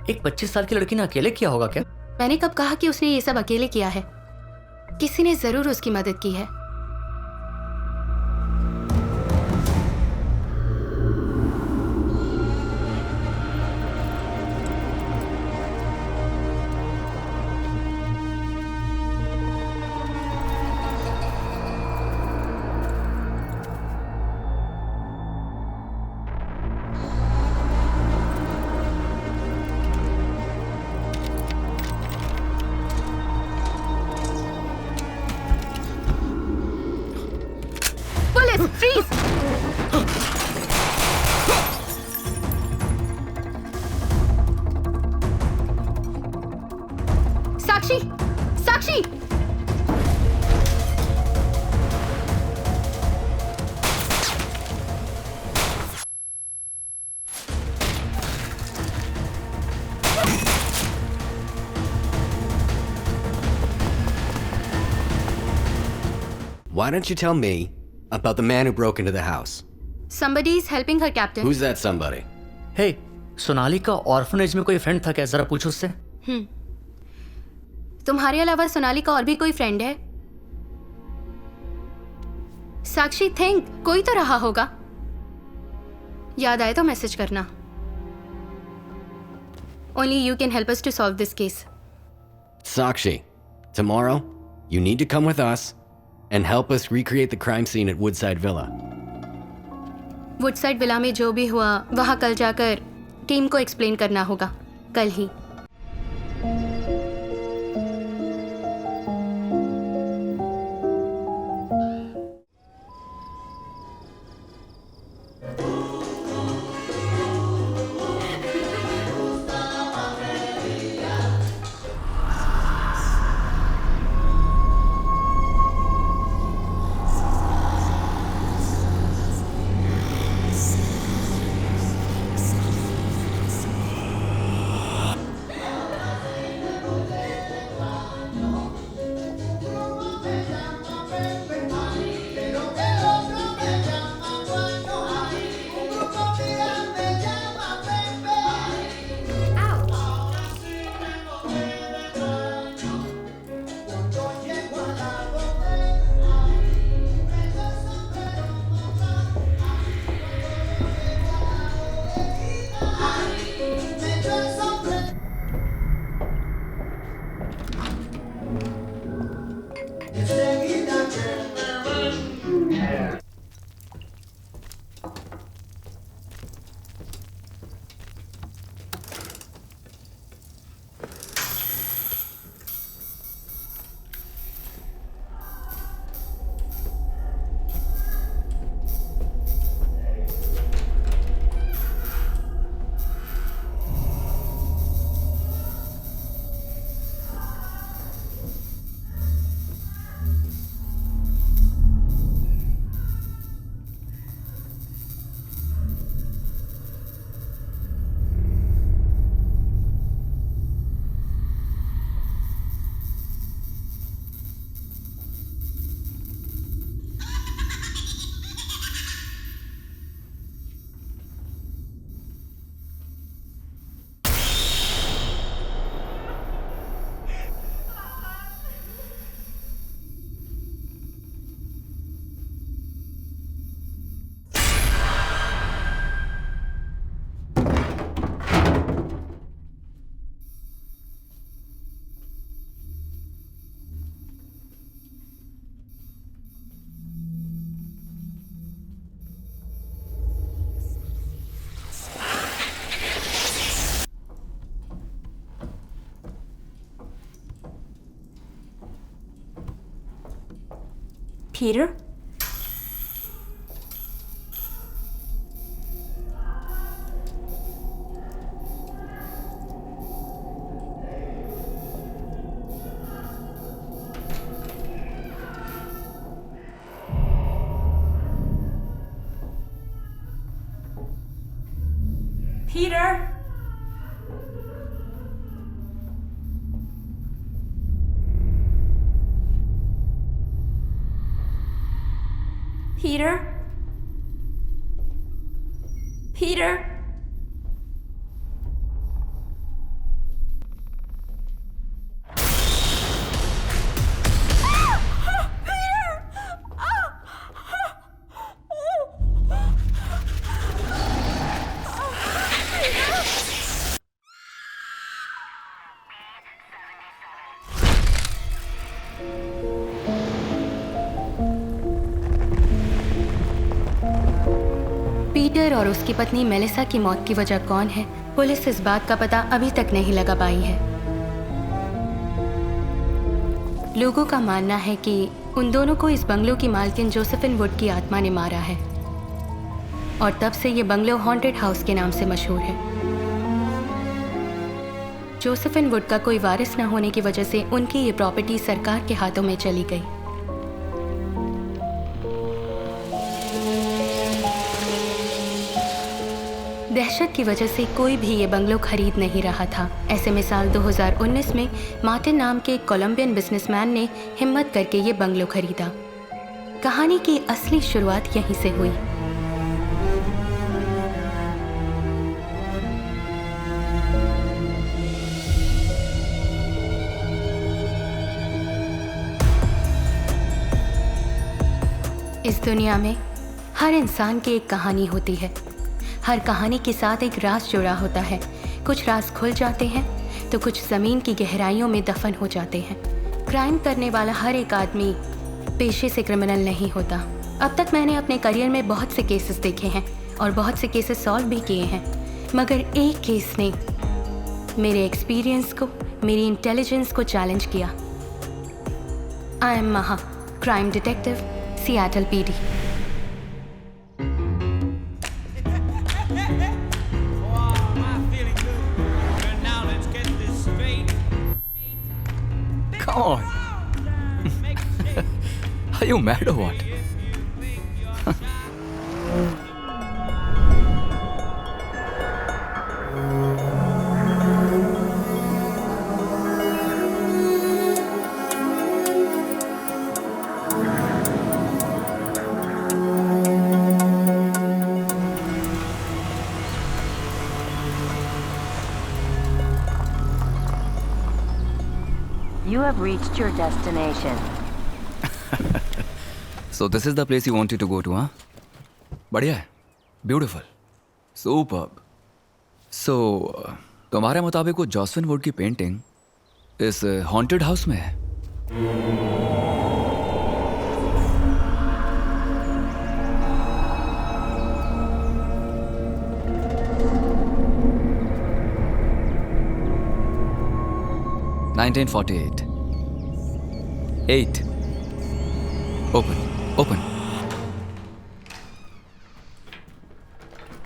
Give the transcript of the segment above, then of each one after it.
एक 25 साल की लड़की ने अकेले किया होगा क्या? मैंने कब कहा कि उसने ये सब अकेले किया है? किसी ने जरूर उसकी मदद की है। Freeze! Sakshi! Sakshi! Why don't you tell me about the man who broke into the house? Somebody is helping her, Captain. Who's that somebody? हे, सोनाली का ऑर्फनेज में कोई फ्रेंड था क्या? जरा पूछो उससे। तुम्हारे अलावा सोनाली का और भी कोई फ्रेंड है? साक्षी, थिंक, कोई तो रहा होगा। याद आए तो मैसेज करना। Only you can help us to solve this case. Sakshi, tomorrow, you need to come with us and help us recreate the crime scene at Woodside Villa. Woodside villa में जो भी हुआ वहां कल जाकर टीम को explain करना होगा, कल ही। Peter? Peter? Peter? Peter? और उसकी पत्नी मेलिसा की मौत की वजह कौन है, पुलिस इस बात का पता अभी तक नहीं लगा पाई है। लोगों का मानना है कि उन दोनों को इस बंगलो की मालकिन जोसेफिन वुड की आत्मा ने मारा है और तब से ये बंगलो हॉन्टेड हाउस के नाम से मशहूर है। जोसेफिन वुड का कोई वारिस न होने की वजह से उनकी ये प्रॉपर्टी सरकार के हाथों में चली गई। दहशत की वजह से कोई भी ये बंगलो खरीद नहीं रहा था। ऐसे में साल 2019 में मार्टिन नाम के एक कोलंबियन बिजनेसमैन ने हिम्मत करके ये बंगलो खरीदा। कहानी की असली शुरुआत यहीं से हुई। इस दुनिया में हर इंसान की एक कहानी होती है। हर कहानी के साथ एक राज जुड़ा होता है। कुछ राज खुल जाते हैं तो कुछ ज़मीन की गहराइयों में दफन हो जाते हैं। क्राइम करने वाला हर एक आदमी पेशे से क्रिमिनल नहीं होता। अब तक मैंने अपने करियर में बहुत से केसेस देखे हैं और बहुत से केसेस सॉल्व भी किए हैं, मगर एक केस ने मेरे एक्सपीरियंस को, मेरी इंटेलिजेंस को चैलेंज किया। आई एम महा, crime detective, Seattle PD। Come on. Are you mad or what? You have reached your destination. So this is the place you wanted to go to, huh? बढ़िया है, beautiful, superb. So तुम्हारे मुताबिक वो Josephine would की painting इस haunted house में है? (1948) 8. Open.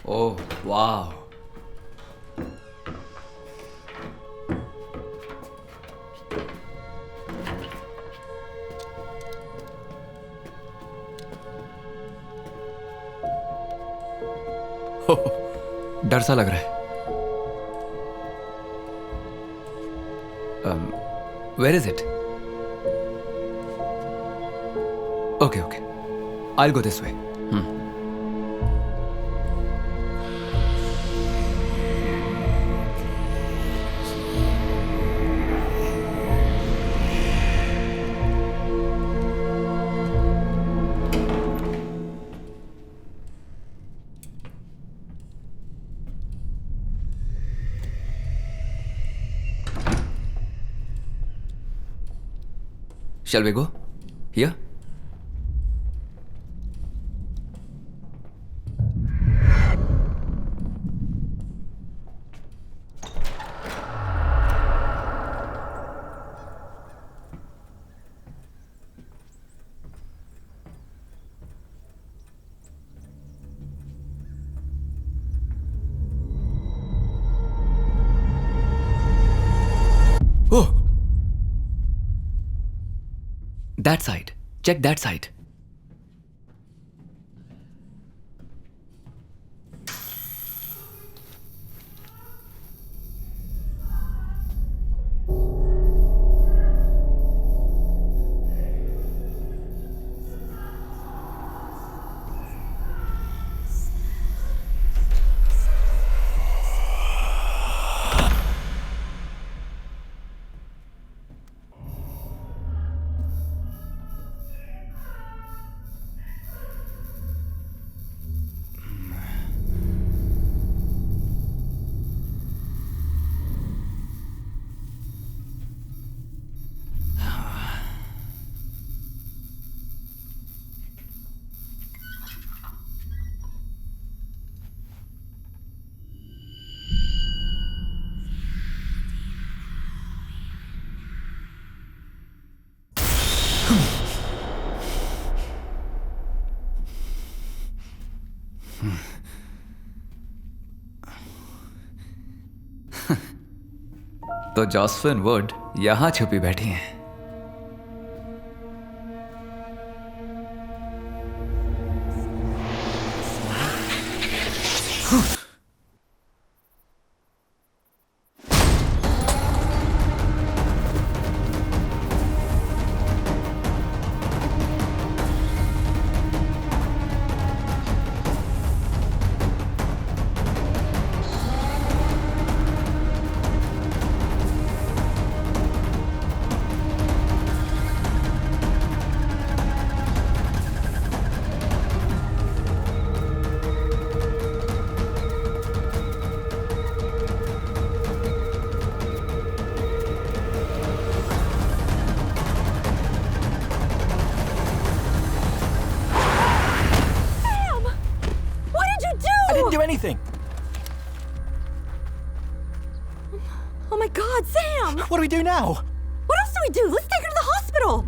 Oh, wow. डर सा लग रहा है। Where is it? Okay. I'll go this way. Shall we go? Here? Oh! That side. Check that side. तो जॉसफिन वुड यहाँ छुपी बैठी हैं। Anything. Oh my God, Sam! What do we do now? What else do we do? Let's take her to the hospital!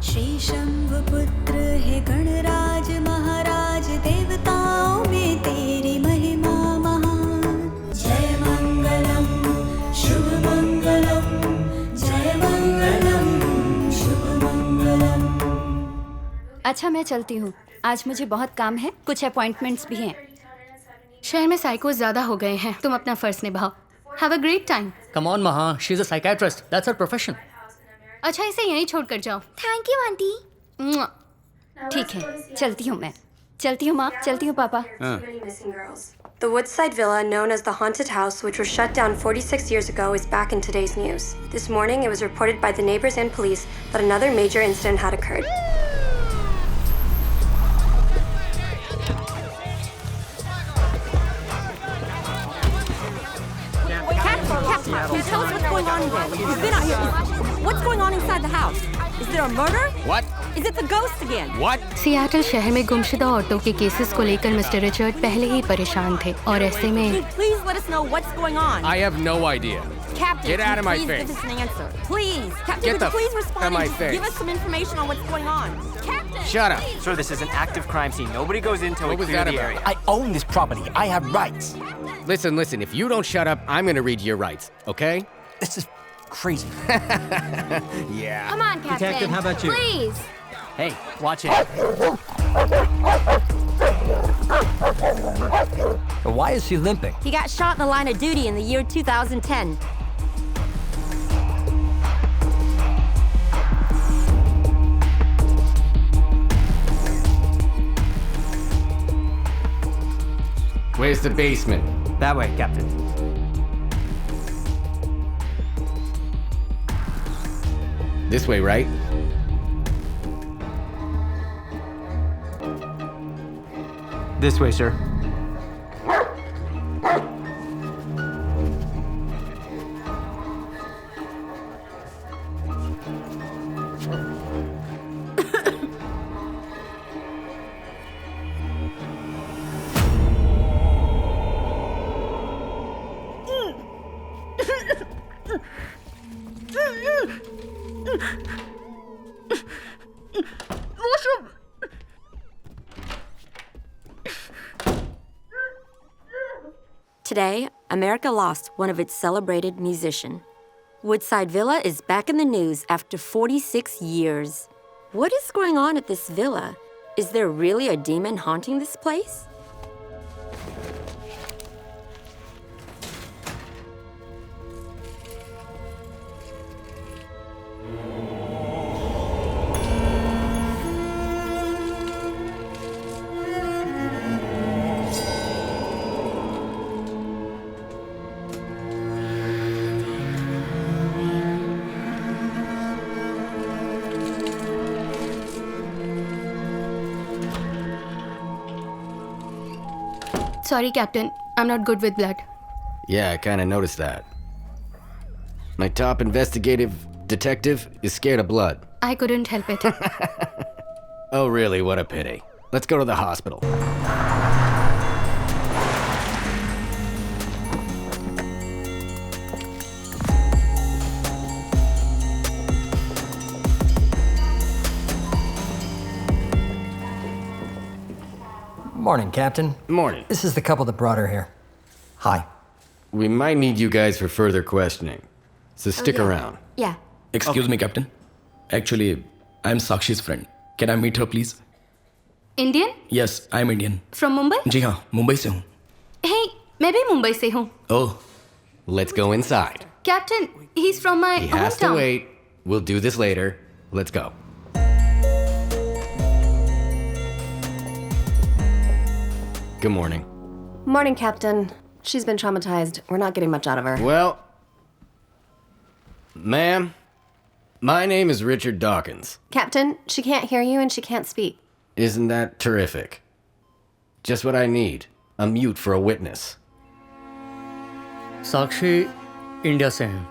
Shri शंभुपुत्र हे गणराज महाराज देवताओं में तेरी महिमा महान जय मंगलम शुभ मंगलम जय मंगलम शुभ मंगलम। अच्छा मैं चलती हूँ, आज मुझे बहुत काम है, कुछ अपॉइंटमेंट्स भी हैं। शहर में साइकोस ज्यादा हो गए हैं, तुम अपना फर्ज निभाओ। Have a great time. Come on, Maha. She's a psychiatrist. That's her profession. अच्छा इसे यहीं छोड़ कर जाओ। Thank you aunty. ठीक है, चलती हूँ मैं। चलती हूँ माँ, चलती हूँ पापा। The Woodside Villa, known as the Haunted House, which was shut down 46 years ago, is back in today's news. This morning, it was reported by the neighbors and police that another major incident had occurred. Can you tell us what's going on in there? We've been out here. What's going on inside the house? Is there a murder? What? Is it the ghost again? What? Seattle शहर में गुमशुदा औरतों के cases को लेकर mister Richard पहले ही परेशान थे और ऐसे में Can you please let us know what's going on? I have no idea. Captain, Get out of my please face. give us an answer. Please, Captain, Get could the you please f- respond out of my and just face. give us some information on what's going on? Captain, Shut up. please. Sir, this is an active crime scene. Nobody goes in until What we was clear that the about? area. I own this property. I have rights. Listen, if you don't shut up, I'm gonna read your rights, okay? This is crazy. Yeah. Come on, Captain. Detective, how about you? Please. Hey, watch it. Why is she limping? He got shot in the line of duty in the year 2010. Where's the basement? That way, Captain. This way, right? This way, sir. Today, America lost one of its celebrated musicians. Woodside Villa is back in the news after 46 years. What is going on at this villa? Is there really a demon haunting this place? Sorry, Captain. I'm not good with blood. Yeah, I kind of noticed that. My top investigative detective is scared of blood. I couldn't help it. Oh, really? What a pity. Let's go to the hospital. Morning, Captain. Morning. This is the couple that brought her here. Hi. We might need you guys for further questioning. So stick around. Yeah. Excuse me, Captain. Actually, I'm Sakshi's friend. Can I meet her, please? Indian Yes, I'm Indian. From Mumbai? जी हाँ, मुंबई से हूँ. हे, मैं भी मुंबई से हूँ. Oh, Let's go inside. Captain, he is from my He has to hometown. wait. We'll do this later. Let's go. Good morning. Morning, Captain. She's been traumatized. We're not getting much out of her. Well, ma'am, my name is Richard Dawkins. Captain, she can't hear you and she can't speak. Isn't that terrific? Just what I need. A mute for a witness. Sakshi India से हैं.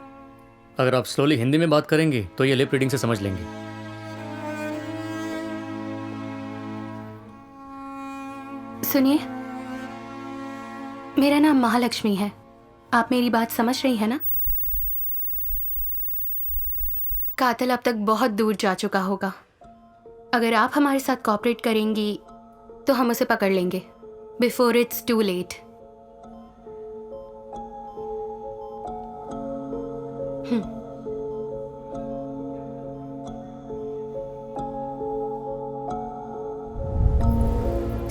अगर आप slowly Hindi में बात करेंगी तो ये lip reading से समझ लेंगी. सुनिए, मेरा नाम महालक्ष्मी है. आप मेरी बात समझ रही हैं ना? कातिल अब तक बहुत दूर जा चुका होगा. अगर आप हमारे साथ कोऑपरेट करेंगी तो हम उसे पकड़ लेंगे बिफोर इट्स टू लेट.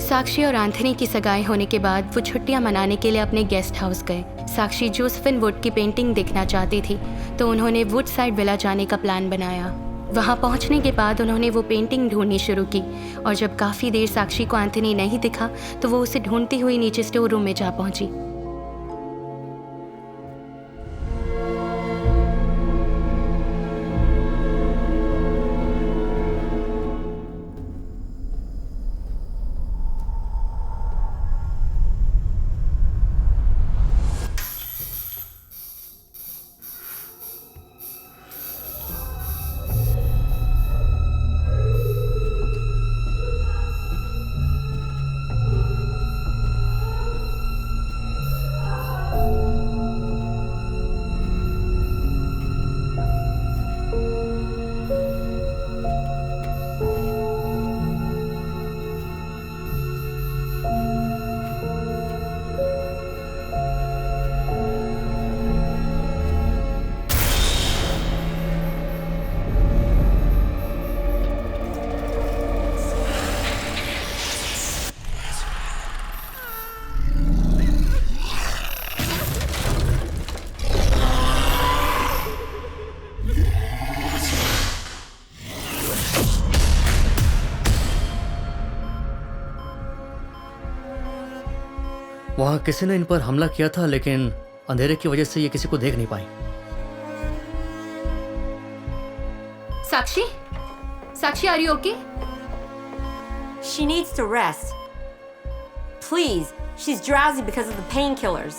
साक्षी और एंथनी की सगाई होने के बाद वो छुट्टियां मनाने के लिए अपने गेस्ट हाउस गए. साक्षी जोसेफिन वुड की पेंटिंग देखना चाहती थी तो उन्होंने वुड साइड विला जाने का प्लान बनाया. वहां पहुंचने के बाद उन्होंने वो पेंटिंग ढूंढनी शुरू की और जब काफ़ी देर साक्षी को एंथनी नहीं दिखा तो वो उसे ढूंढती हुई नीचे स्टोर रूम में जा पहुंची. वहाँ किसी ने इन पर हमला किया था लेकिन अंधेरे की वजह से ये किसी को देख नहीं पाई. Sakshi, Sakshi, are you okay? She needs to rest. Please, she's drowsy because of the painkillers.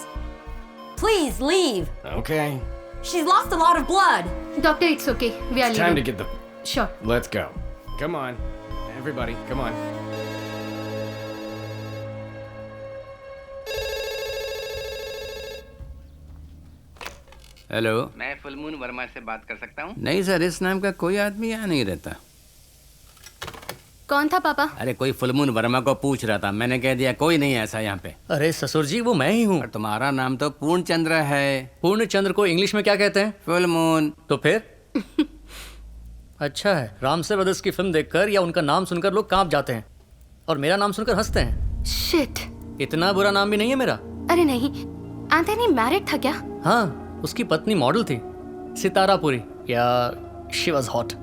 Please leave. Okay. She's lost a lot of blood. Doctor, it's okay. We are It's time to leaving. get the... Sure. Let's go. Come on. Everybody, come on. Hello, मैं full moon Verma से बात कर सकता हूँ? नहीं sir, इस नाम का कोई आदमी यहाँ नहीं रहता. कौन था पापा? अरे कोई फुलमून वर्मा को पूछ रहा था, मैंने कह दिया कोई नहीं ऐसा यहाँ पे. अरे ससुर जी, वो मैं ही हूँ. और तुम्हारा नाम तो पूर्णचंद्र है. पूर्णचंद्र को इंग्लिश में क्या कहते हैं? फुलमून. तो फिर अच्छा है, रामसे ब्रदर्स की फिल्म देखकर या उनका नाम सुनकर लोग कांप जाते हैं और मेरा नाम सुनकर हंसते हैं. शिट. इतना बुरा नाम भी नहीं है मेरा. अरे नहीं, एंथनी मैरिड था क्या? हाँ, उसकी पत्नी मॉडल थी, सितारापुरी, या शी वाज हॉट.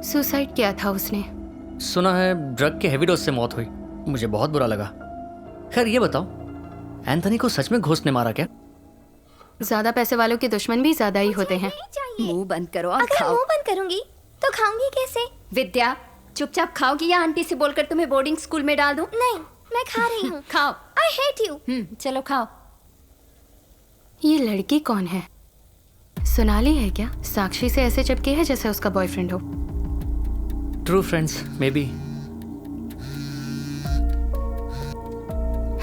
सुसाइड किया था उसने. सुना है ड्रग के हेवी डोज से मौत हुई. मुझे बहुत बुरा लगा. खैर ये बताओ, एंथनी को सच में घोस्ट ने मारा क्या? ज्यादा पैसे वालों के दुश्मन भी ज्यादा ही होते हैं. मुंह बंद करो और अगर खाओ. मुंह बंद करूंगी तो खाऊंगी कैसे? विद्या, चुपचाप खाओगी या आंटी से बोलकर तुम्हें बोर्डिंग स्कूल में डाल दूं? नहीं, मैं खा रही हूँ. खाओ. I hate you. चलो खाओ. ये लड़की कौन है? सोनाली है क्या? साक्षी से ऐसे चिपकी है जैसे उसका बॉयफ्रेंड हो. True friends may be.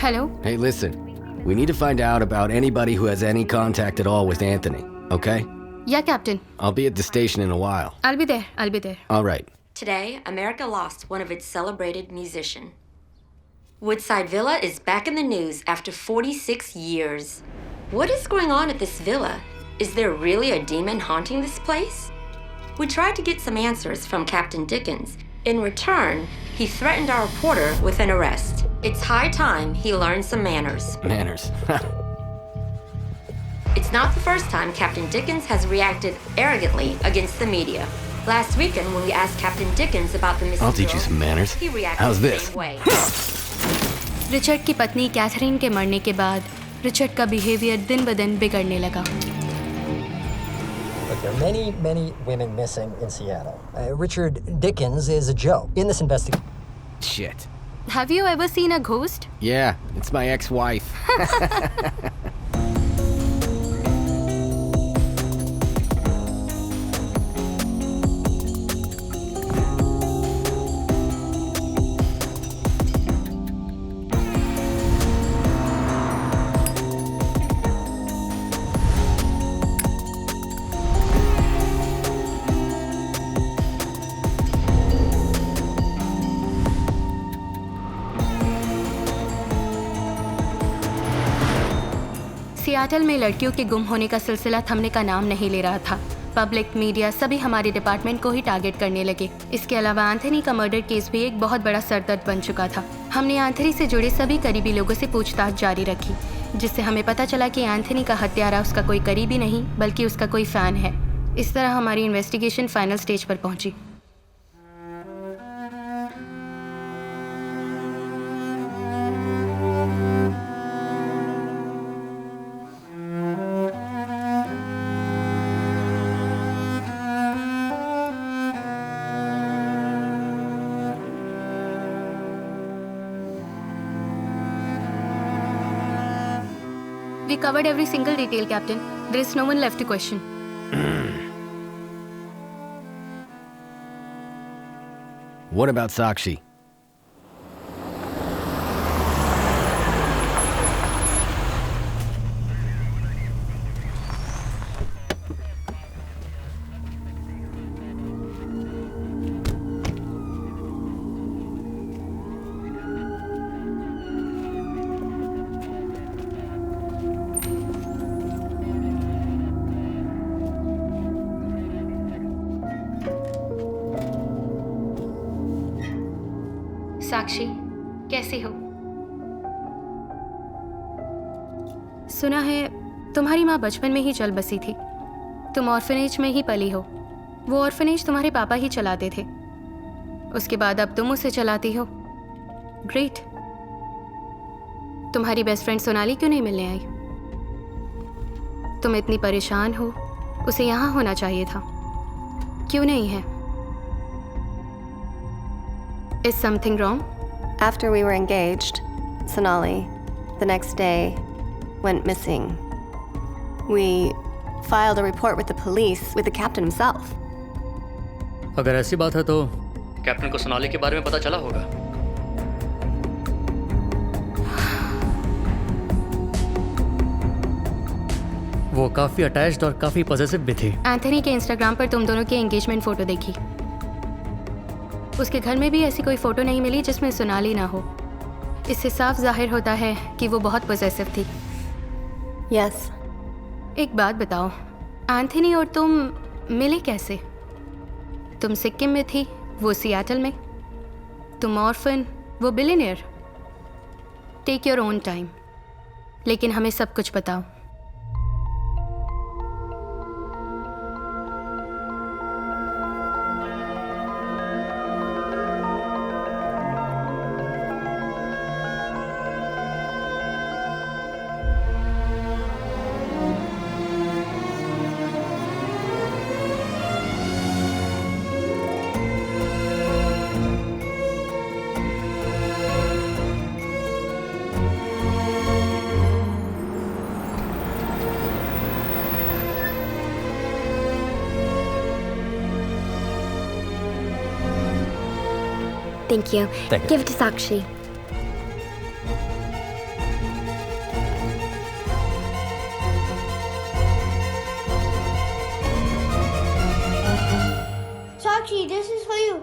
Hello. Hey, listen. We need to find out about anybody who has any contact at all with Anthony, okay? Yeah, Captain. I'll be at the station in a while. I'll be there. All right. Today, America lost one of its celebrated musicians. Woodside Villa is back in the news after 46 years. What is going on at this villa? Is there really a demon haunting this place? We tried to get some answers from Captain Dickens. In return, he threatened our reporter with an arrest. It's high time he learned some manners. Manners. It's not the first time Captain Dickens has reacted arrogantly against the media. Last weekend, when we asked Captain Dickens about the missing I'll teach you girl, some manners. he reacted How's the this? same way. Richard की पत्नी Catherine के मरने के बाद Richard का behaviour दिन ब दिन बिगड़ने लगा। Look, there are many women missing in Seattle. Richard Dickens is a joke in this investigation. Shit. Have you ever seen a ghost? Yeah, it's my ex-wife. Seattle में लड़कियों के गुम होने का सिलसिला थमने का नाम नहीं ले रहा था। पब्लिक, मीडिया सभी हमारे डिपार्टमेंट को ही टारगेट करने लगे। इसके अलावा एंथनी का मर्डर केस भी एक बहुत बड़ा सरदर्द बन चुका था। हमने एंथनी से जुड़े सभी करीबी लोगों से पूछताछ जारी रखी, जिससे हमें पता चला कि एंथनी का हत्यारा उसका कोई करीबी नहीं बल्कि उसका कोई फ़ैन है। इस तरह हमारी इन्वेस्टिगेशन फाइनल स्टेज पर पहुंची। We covered every single detail, Captain. There is no one left to question. What about Sakshi? साक्षी, कैसी हो? सुना है तुम्हारी माँ बचपन में ही चल बसी थी। तुम ऑर्फनेज में ही पली हो। वो ऑर्फनेज तुम्हारे पापा ही चलाते थे। उसके बाद अब तुम उसे चलाती हो। ग्रेट। तुम्हारी बेस्ट फ्रेंड सोनाली क्यों नहीं मिलने आई? तुम इतनी परेशान हो, उसे यहाँ होना चाहिए था। क्यों नहीं है? Is something wrong? After we were engaged, Sonali, the next day, went missing. We filed a report with the police, with the captain himself. अगर ऐसी बात है तो कैप्टन को सोनाली के बारे में पता चला होगा। वो काफी अटैच्ड और काफी पॉजिटिव भी थी। एंथनी के इंस्टाग्राम पर तुम दोनों की एंगेजमेंट फोटो देखी। उसके घर में भी ऐसी कोई फोटो नहीं मिली जिसमें सोनाली ना हो। इससे साफ जाहिर होता है कि वो बहुत पॉसेसिव थी। Yes. एक बात बताओ, एंथनी और तुम मिले कैसे? तुम सिक्किम में थी, वो सियाटल में। तुम ऑर्फन, वो billionaire. Take your own time, लेकिन हमें सब कुछ बताओ। Thank you. Thank you. Give it to Sakshi. Sakshi, this is for you.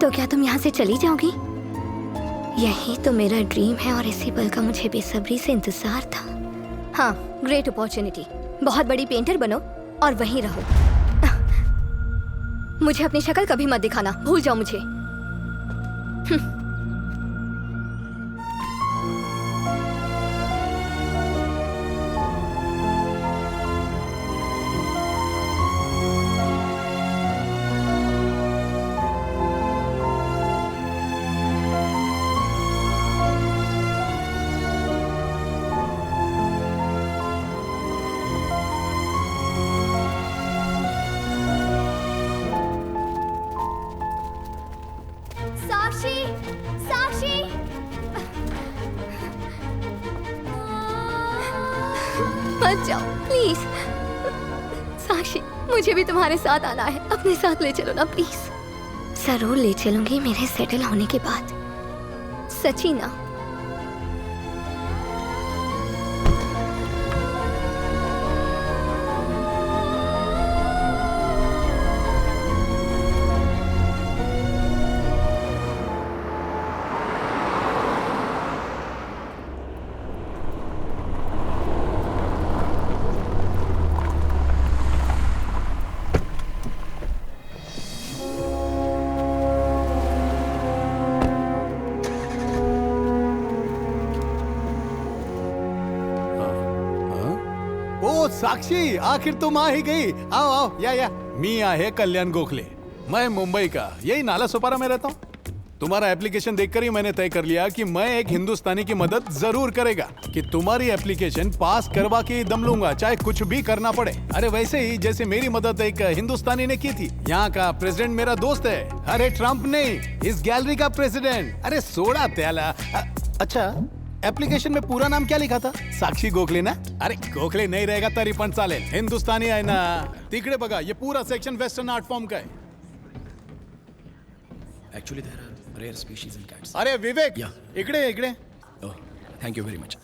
तो क्या तुम यहाँ से चली जाओगी? यही तो मेरा ड्रीम है और इसी पल का मुझे बेसब्री से इंतजार था। हाँ, ग्रेट अपॉर्चुनिटी। बहुत बड़ी पेंटर बनो और वहीं रहो। मुझे अपनी शक्ल कभी मत दिखाना, भूल जाओ मुझे। साक्षी, साक्षी, मत जाओ प्लीज। साक्षी, मुझे भी तुम्हारे साथ आना है। अपने साथ ले चलो ना प्लीज। जरूर ले चलूंगी मेरे सेटल होने के बाद। सच्ची ना? ओ साक्षी, आखिर तुम आ ही गई। आओ आओ, या मी आहे कल्याण गोखले। मैं मुंबई का, यही नाला सोपारा में रहता हूँ। तुम्हारा एप्लीकेशन देखकर ही मैंने तय कर लिया कि मैं एक हिंदुस्तानी की मदद जरूर करेगा, कि तुम्हारी एप्लीकेशन पास करवा के दम लूंगा, चाहे कुछ भी करना पड़े। अरे वैसे ही जैसे मेरी मदद एक हिंदुस्तानी ने की थी। यहाँ का प्रेसिडेंट मेरा दोस्त है। अरे ट्रम्प नहीं, इस गैलरी का प्रेसिडेंट। अरे सोडा त्याला। अच्छा, एप्लीकेशन में पूरा नाम क्या लिखा था? साक्षी गोखले ना? अरे गोखले नहीं रहेगा तरी पण चालेल, हिंदुस्तानी आहे ना। तिकडे बघा, ये पूरा सेक्शन वेस्टर्न आर्ट फॉर्म का है। Actually, there are rare species in cats. अरे विवेक, इकडे इकडे। Oh, thank you very much.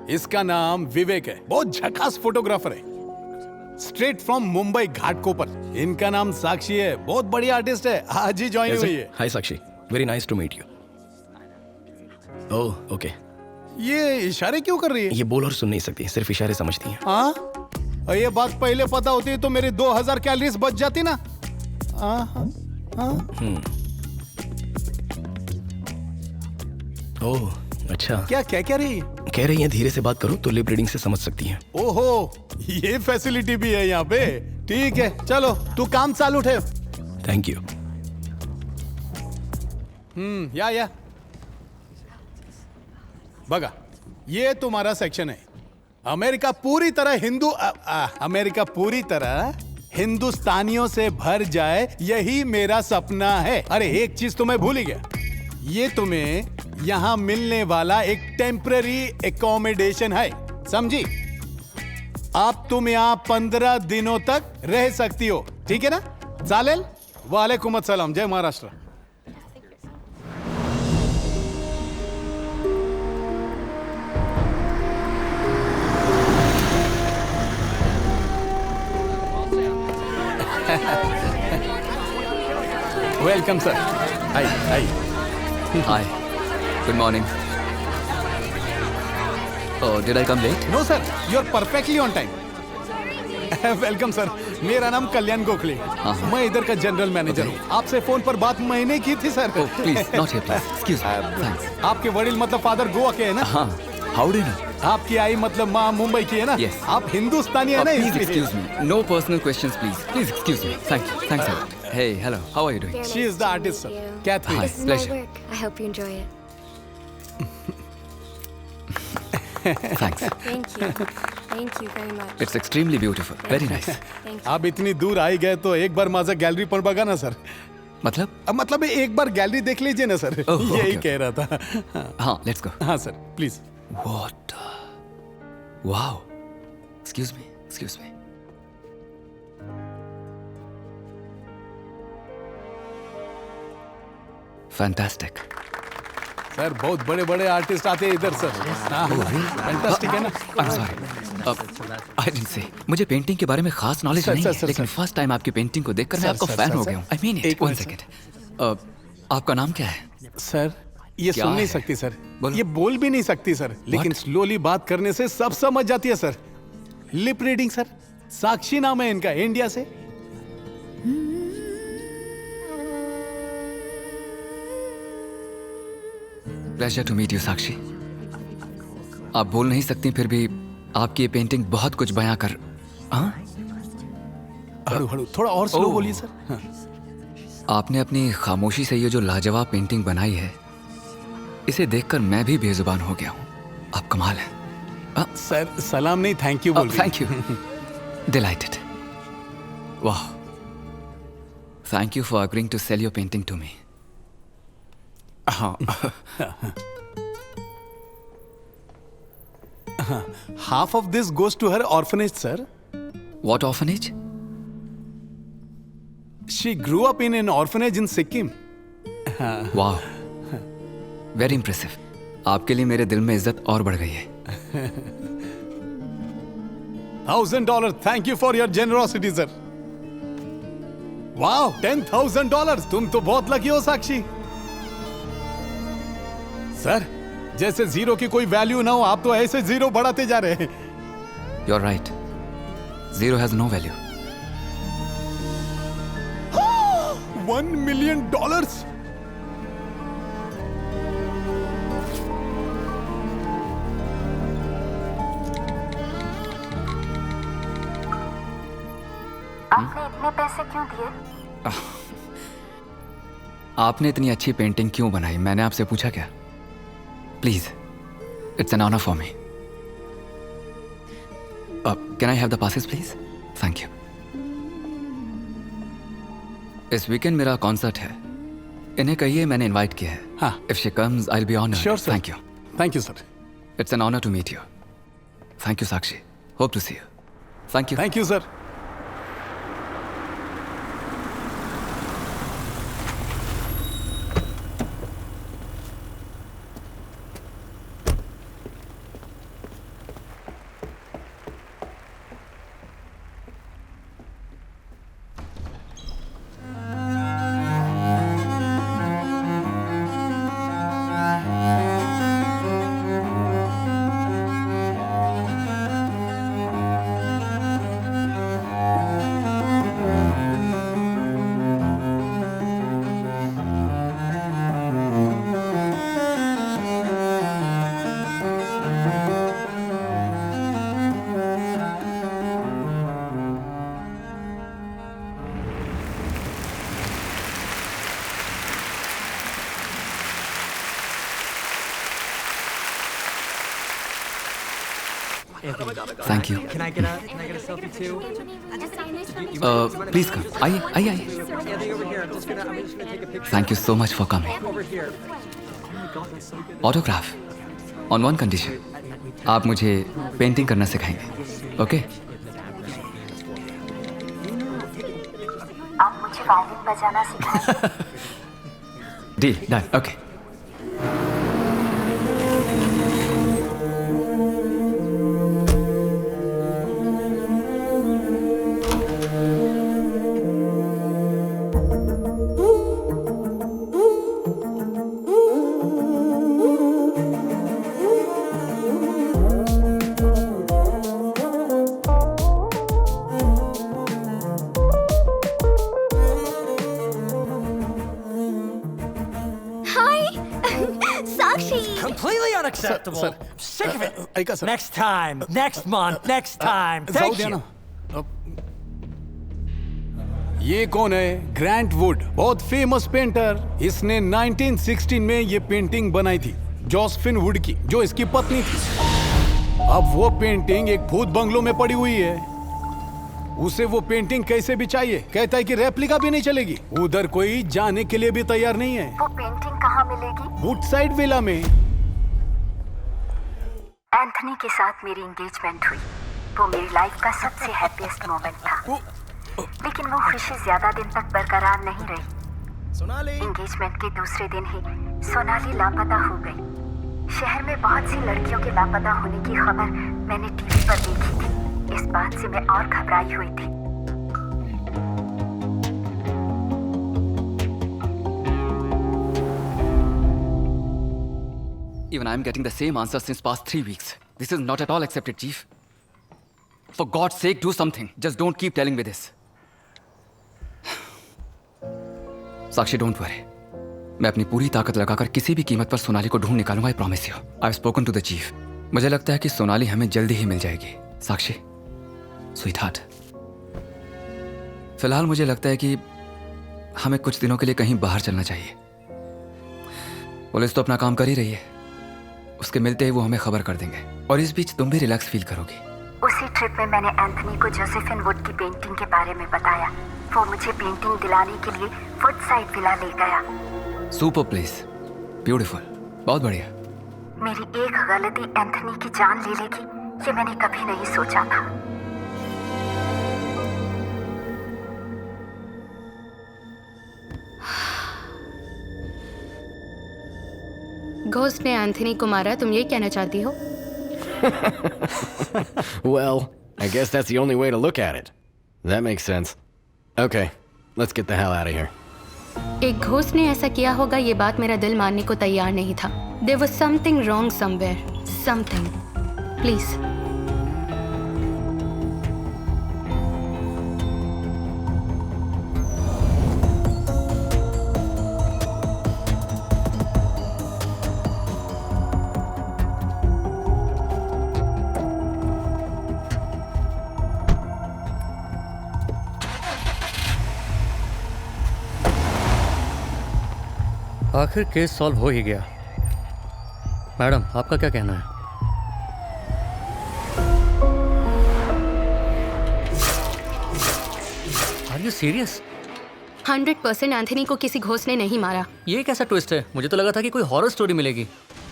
इसका नाम विवेक है, बहुत झकास फोटोग्राफर है, स्ट्रेट फ्रॉम मुंबई घाटकोपर। इनका नाम साक्षी है, बहुत बड़ी आर्टिस्ट है, आज ही ज्वाइन हुई है। Hi Sakshi, very nice to meet you. Oh, okay. ये इशारे क्यों कर रही है? ये बोल और सुन नहीं सकती, सिर्फ इशारे समझती है। हाँ, ये बात पहले पता होती तो मेरी 2000 कैलोरीज बच जाती ना। ओह, अच्छा। क्या क्या कह रही है? कह रही है धीरे से बात करो तो लिप रीडिंग से समझ सकती है। ओहो, ये फैसिलिटी भी है यहाँ पे। ठीक है, चलो तू काम चालू ठेव। Thank you. या बघा, ये तुम्हारा सेक्शन है। अमेरिका पूरी तरह हिंदुस्तानियों से भर जाए, यही मेरा सपना है। अरे एक चीज तो मैं भूल ही गया, ये तुम्हें यहाँ मिलने वाला एक टेम्पररी एकोमोडेशन है, समझी? अब तुम यहाँ 15 दिनों तक रह सकती हो, ठीक है ना? चालेल? वालेकुम अस्सलाम, जय Maharashtra. Welcome, sir. Hi. Hi. Good morning. Oh, did I come late? No, sir. You're perfectly on time. Welcome, sir. मेरा नाम कल्याण गोखले। मैं इधर का जनरल मैनेजर हूँ। आपसे फोन पर बात मैंने की थी, sir. Oh, please, not here, please. Excuse me. Thanks. आपके वडील मतलब फादर गोवा के है ना? हाँ. How do you know? आपकी आई मतलब माँ मुंबई की है ना? Yes. आप हिंदुस्तानी है ना? Please excuse me. No personal questions, please. Please excuse me. Thank you. Thanks a lot. Hey, hello. How are you doing? She is the artist, sir. Catherine. Hi. This is Pleasure. my work. I hope you enjoy it. Thanks. Thank you. Thank you very much. It's extremely beautiful. Very nice. Thank आप इतनी दूर आई गए तो एक बार माझा gallery पण बघा ना, सर। मतलब एक बार गैलरी देख लीजिए ना, सर। यही कह रहा था। हाँ, let's go. हाँ sir, please. What? Wow. Excuse me. Fantastic. Sir बहुत बड़े बड़े आर्टिस्ट आते हैं इधर, सर। फैंटास्टिक है ना? I'm sorry. I didn't say मुझे पेंटिंग के बारे में खास नॉलेज नहीं है, लेकिन फर्स्ट टाइम आपकी पेंटिंग को देखकर मैं आपका फैन हो गया हूँ। I mean it. One second, आपका नाम क्या है? सर ये सुन नहीं सकती सर, ये बोल भी नहीं सकती सर, लेकिन स्लोली बात करने से सब समझ जाती है sir. Lip reading sir. Sakshi नाम है इनका, इंडिया से। Pleasure to meet you Sakshi. आप बोल नहीं सकती, फिर भी आपकी ये पेंटिंग बहुत कुछ बयां कर। हाँ, हड़ू थोड़ा और स्लो बोलिए सर। हाँ। आपने अपनी खामोशी से ये जो लाजवाब पेंटिंग बनाई है, इसे देखकर मैं भी बेजुबान हो गया हूँ। आप कमाल है। सर सलाम नहीं, थैंक यू बोल। Thank you. डिलाइटेड। वाह, thank you for agreeing to sell your painting to me. हाँ। Half of this goes to her orphanage, sir. What orphanage? She grew up in an orphanage in Sikkim. Wow. Very impressive. आपके लिए मेरे दिल में इज्जत और बढ़ गई है। $1,000. Thank you for your generosity, sir. Wow, $10,000. तुम तो बहुत लकी हो साक्षी। सर, जैसे जीरो की कोई वैल्यू ना हो, आप तो ऐसे जीरो बढ़ाते जा रहे हैं। You're right. Zero has no value. $1 million. आपने इतने पैसे क्यों दिए? आपने इतनी अच्छी पेंटिंग क्यों बनाई, मैंने आपसे पूछा क्या? Please, it's an honor for me. Can I have the passes, please? Thank you. इस वीकेंड मेरा कॉन्सर्ट है, इन्हें कहिए मैंने इनवाइट किया है। हाँ। If she comes, I'll be honored. Sure, sir. Thank you. Thank you, sir. It's an honor to meet you. Thank you, Sakshi. Hope to see you. Thank you. Thank you, sir. Thank you. Can I get a selfie too? Please come. आइए, आइए, आइए. Thank you so much for coming. Autograph. On one condition. आप मुझे painting करना सिखाएंगे. Okay? आप मुझे violin बजाना सिखाएंगे. Deal. Done. Okay. Completely unacceptable. Sir, Sick of it. ऐका sir. Next time. Next month. Next time. जाओ Thank दिया you. ना. ये कौन है? ग्रांट वुड, बहुत फेमस पेंटर। इसने 1916 में ये पेंटिंग बनाई थी, जोसेफिन वुड की, जो इसकी पत्नी थी। अब वो पेंटिंग एक भूत बंगलों में पड़ी हुई है। उसे वो पेंटिंग कैसे भी चाहिए, कहता है कि रेप्लिका भी नहीं चलेगी। उधर कोई जाने के लिए भी तैयार नहीं है। वो पेंटिंग कहाँ मिलेगी? वुडसाइड विला में। एंथनी के साथ मेरी एंगेजमेंट हुई। वो मेरी लाइफ का सबसे हैप्पीएस्ट मोमेंट था। लेकिन वो खुशी ज्यादा दिन तक बरकरार नहीं रही। एंगेजमेंट के दूसरे दिन ही सोनाली लापता हो गई। शहर में बहुत सी लड़कियों के लापता होने की खबर मैंने टीवी पर देखी थी। इस बात से मैं और घबराई हुई थी। Even I'm getting the same answer since past 3 weeks. This is not at all accepted, Chief. For God's sake, do something. Just don't keep telling me this. Sakshi, don't worry. मैं अपनी पूरी ताकत लगाकर किसी भी कीमत पर सोनाली को ढूंढ निकालूंगा, I promise you. I've spoken to the chief. मुझे लगता है कि सोनाली हमें जल्दी ही मिल जाएगी. साक्षी, sweetheart. फिलहाल मुझे लगता है कि हमें कुछ दिनों के लिए कहीं बाहर चलना चाहिए. पुलिस तो अपना काम कर ही रही है. उसके मिलते ही वो हमें खबर कर देंगे और इस बीच तुम भी रिलैक्स फील करोगी. उसी ट्रिप में मैंने एंथनी को जोसेफिन वुड की पेंटिंग के बारे में बताया. वो मुझे पेंटिंग दिलाने के लिए वुडसाइड विला ले गया. सुपर प्लेस, ब्यूटीफुल, बहुत बढ़िया. मेरी एक गलती एंथनी की जान ले लेगी, ये मैंने कभी नहीं सोचा था. घोस्ट ने एंथनी को मारा, तुम ये कहना चाहती हो? Well, I guess that's the only way to look at it. That makes sense. Okay, let's get the hell out of here. एक घोस्ट ने ऐसा किया होगा, ये बात मेरा दिल मानने को तैयार नहीं था. There was something wrong somewhere. Something. Please. आखिर केस सॉल्व हो ही गया. मैडम, आपका क्या कहना है? Are you serious? 100% एंथनी को किसी घोस्ट ने नहीं मारा. ये कैसा ट्विस्ट है? मुझे तो लगा था कि कोई हॉरर स्टोरी मिलेगी.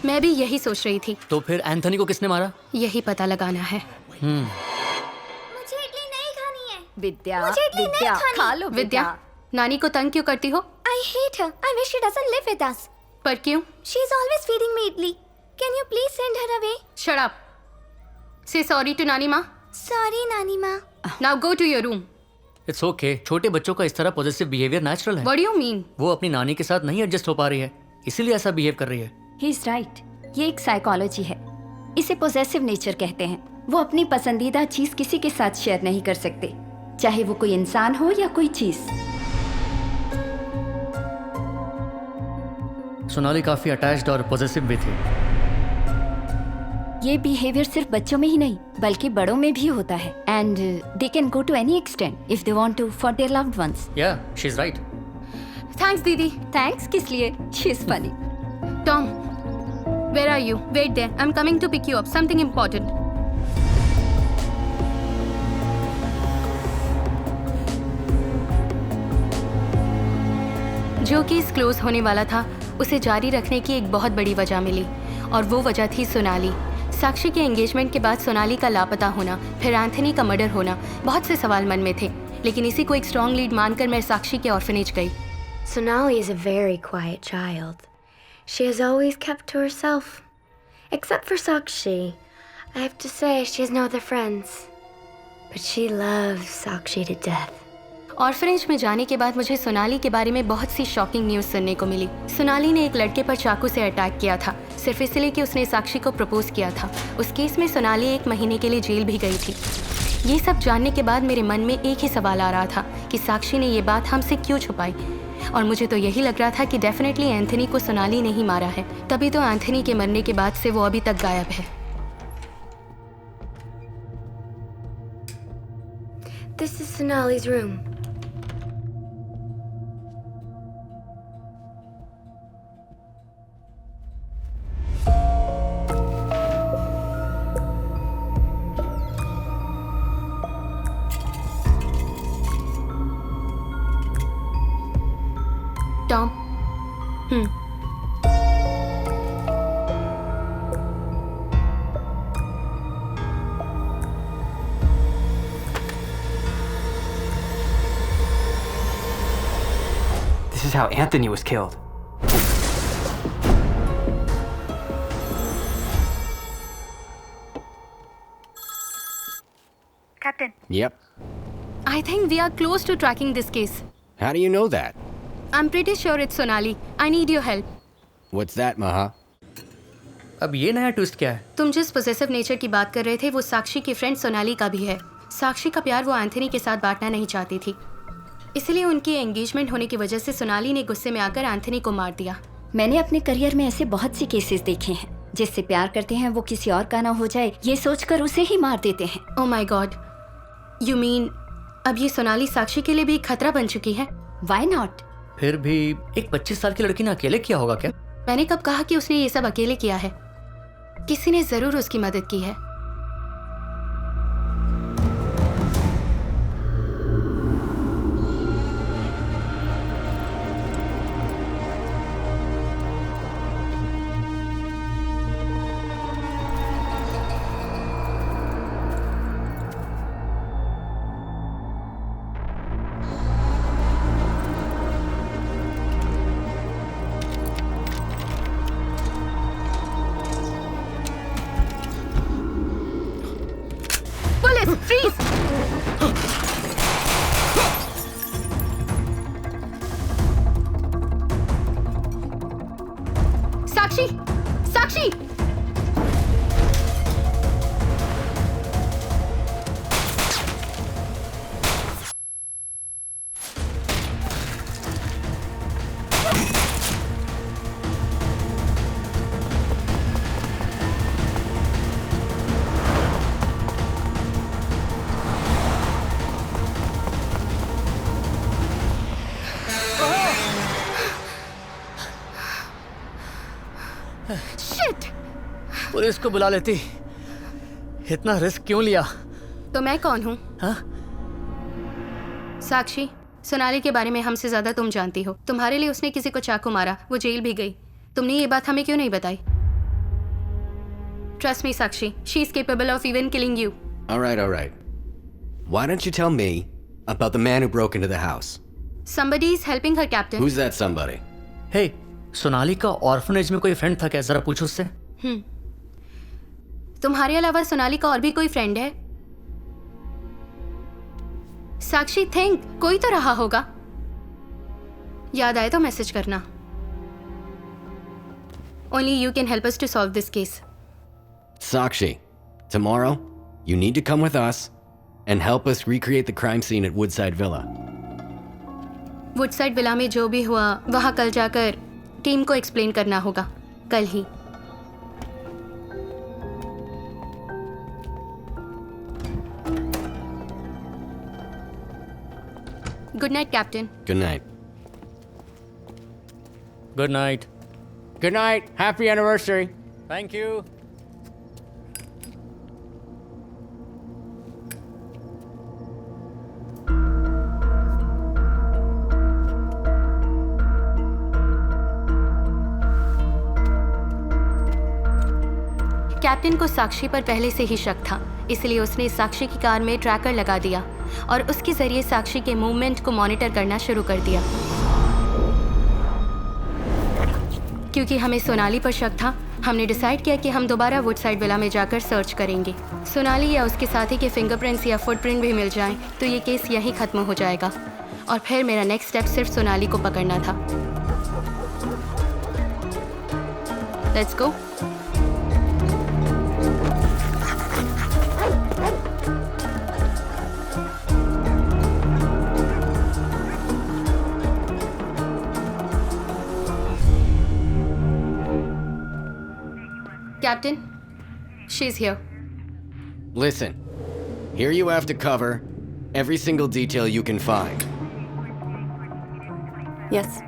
मैं भी यही सोच रही थी. तो फिर एंथनी को किसने मारा? यही पता लगाना है. मुझे इडली नहीं खानी है. विद्या, मुझे इडली नहीं विद्या, खानी. खा लो. विद्या, नानी को तंग क्यों करती हो? I hate her. I wish she doesn't live with us. पर क्यों? She's always feeding me idli. Can you please send her away? Shut up. Say sorry to नानी माँ. Sorry, नानी माँ. Now go to your room. It's okay. छोटे बच्चों का इस तरह पॉजिटिव बिहेवियर नेचुरल है. What do you mean? वो अपनी नानी के साथ नहीं एडजस्ट हो पा रही है, इसीलिए ऐसा बिहेव कर रही है. He is right. ये एक साइकोलॉजी है. इसे पोजेसिव नेचर कहते हैं. वो अपनी पसंदीदा चीज किसी के साथ शेयर नहीं कर सकते, चाहे वो कोई इंसान हो या कोई चीज. सोनाली काफी अटैच्ड और पॉजिटिव भी थी. ये बिहेवियर सिर्फ बच्चों में ही नहीं बल्कि बड़ों में भी होता है. And they can go to any extent if they want to for their loved ones. Yeah, she is right. Thanks दीदी. थैंक्स किस लिए? She is funny. Tom, where are you? Wait there. I am coming to pick you up. Something important. जो case close होने वाला था उसे जारी रखने की एक बहुत बड़ी वजह मिली और वो वजह थी सोनाली. साक्षी के एंगेजमेंट के बाद सोनाली का लापता होना, फिर एंथनी का मर्डर होना, बहुत से सवाल मन में थे. लेकिन इसी को एक स्ट्रॉन्ग लीड मानकर मैं साक्षी के ऑर्फनेज गई. Sonali is a very quiet child. She has always kept to herself. Except for Sakshi. I have to say she has no other friends. But she loves Sakshi to death. Orphanage में जाने के बाद मुझे सोनाली के बारे में बहुत सी shocking news सुनने को मिली. सोनाली ने एक लड़के पर चाकू से अटैक किया था, सिर्फ इसलिए कि उसने साक्षी को प्रपोज किया था. उस केस में सोनाली 1 महीने के लिए जेल भी गई थी. ये सब जानने के बाद मेरे मन में एक ही सवाल आ रहा था कि साक्षी ने ये बात हमसे क्यों छुपाई. और मुझे तो यही लग रहा था कि डेफिनेटली एंथनी को सोनाली ने ही मारा है. तभी तो एंथनी के मरने के बाद से वो अभी तक गायब है. This is Sonali's room. Tom. This is how Anthony was killed. Captain Yep. I think we are close to tracking this case. How do you know that? I'm pretty sure it's Sonali. I need your help. What's that, Maha? अब ये नया twist क्या है? तुम जिस possessive nature की बात कर रहे थे वो साक्षी की फ्रेंड सोनाली का भी है। साक्षी का प्यार वो एंथनी के साथ बांटना नहीं चाहती थी, इसलिए उनकी एंगेजमेंट होने की वजह से सोनाली ने गुस्से में आकर एंथनी को मार दिया। मैंने अपने करियर में ऐसे बहुत सी केसेस देखे हैं, जिससे प्यार करते हैं वो किसी और का ना हो जाए ये सोचकर उसे ही मार देते हैं। Oh my God, you mean अब ये सोनाली साक्षी के लिए भी एक खतरा बन चुकी है? Why not? फिर भी एक 25 साल की लड़की ने अकेले किया होगा क्या? मैंने कब कहा कि उसने ये सब अकेले किया है? किसी ने जरूर उसकी मदद की है। Freeze! Sakshi! Sakshi! पुलिस को बुला लेती, इतना रिस्क क्यों लिया? तो मैं कौन हूँ? हाँ? साक्षी, सोनाली के बारे में हमसे ज्यादा तुम जानती हो। तुम्हारे लिए उसने किसी को चाकू मारा, वो जेल भी गई। तुमने ये बात हमें क्यों नहीं बताई? Trust me, Sakshi. She is capable of even killing you. All right. Why don't you tell me about the man who broke into the house? Somebody is helping her, Captain. Who's that somebody? Hey, Sonali का orphanage में कोई friend था क्या? जरा पूछो उससे। तुम्हारे अलावा सोनाली का और भी कोई फ्रेंड है? साक्षी, थिंक, कोई तो रहा होगा। याद आए तो मैसेज करना। Only you can help us to solve this case. Sakshi, tomorrow, you need to come with us and help us recreate the crime scene at Woodside Villa. Woodside villa में जो भी हुआ वहां कल जाकर टीम को explain करना होगा, कल ही। Good night, Captain. Good night. Good night. Good night. Happy anniversary. Thank you. Captain को साक्षी पर पहले से ही शक था, इसलिए उसने साक्षी की कार में ट्रैकर लगा दिया और उसके जरिए साक्षी के मूवमेंट को मॉनिटर करना शुरू कर दिया। क्योंकि हमें सोनाली पर शक था, हमने डिसाइड किया कि हम दोबारा वुडसाइड विला में जाकर सर्च करेंगे। सोनाली या उसके साथी के फिंगरप्रिंट्स या फुटप्रिंट भी मिल जाएं, तो ये केस यहीं खत्म हो जाएगा और फिर मेरा नेक्स्ट स्टेप सिर्फ सोनाली को पकड़ना था। Let's go. Captain, she's here. Listen, here you have to cover every single detail you can find. Yes.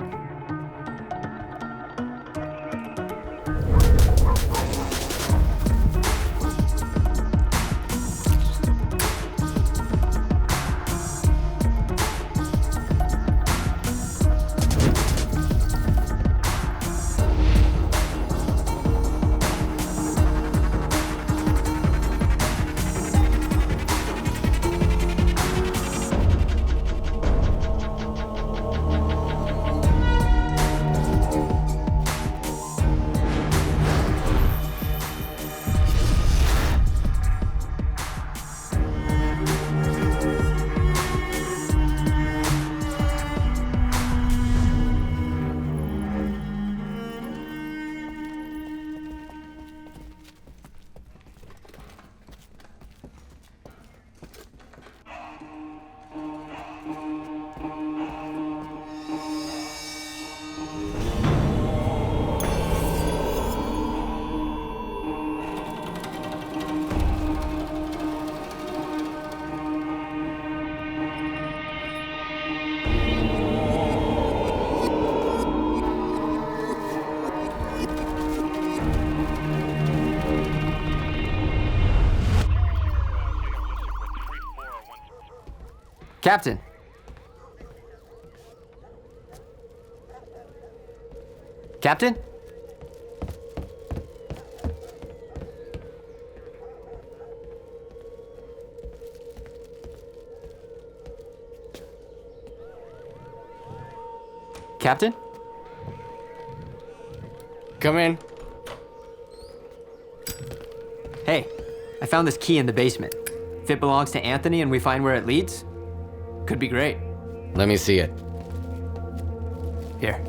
Captain. Captain? Captain? Come in. Hey, I found this key in the basement. If it belongs to Anthony and we find where it leads, could be great. Let me see it. Here.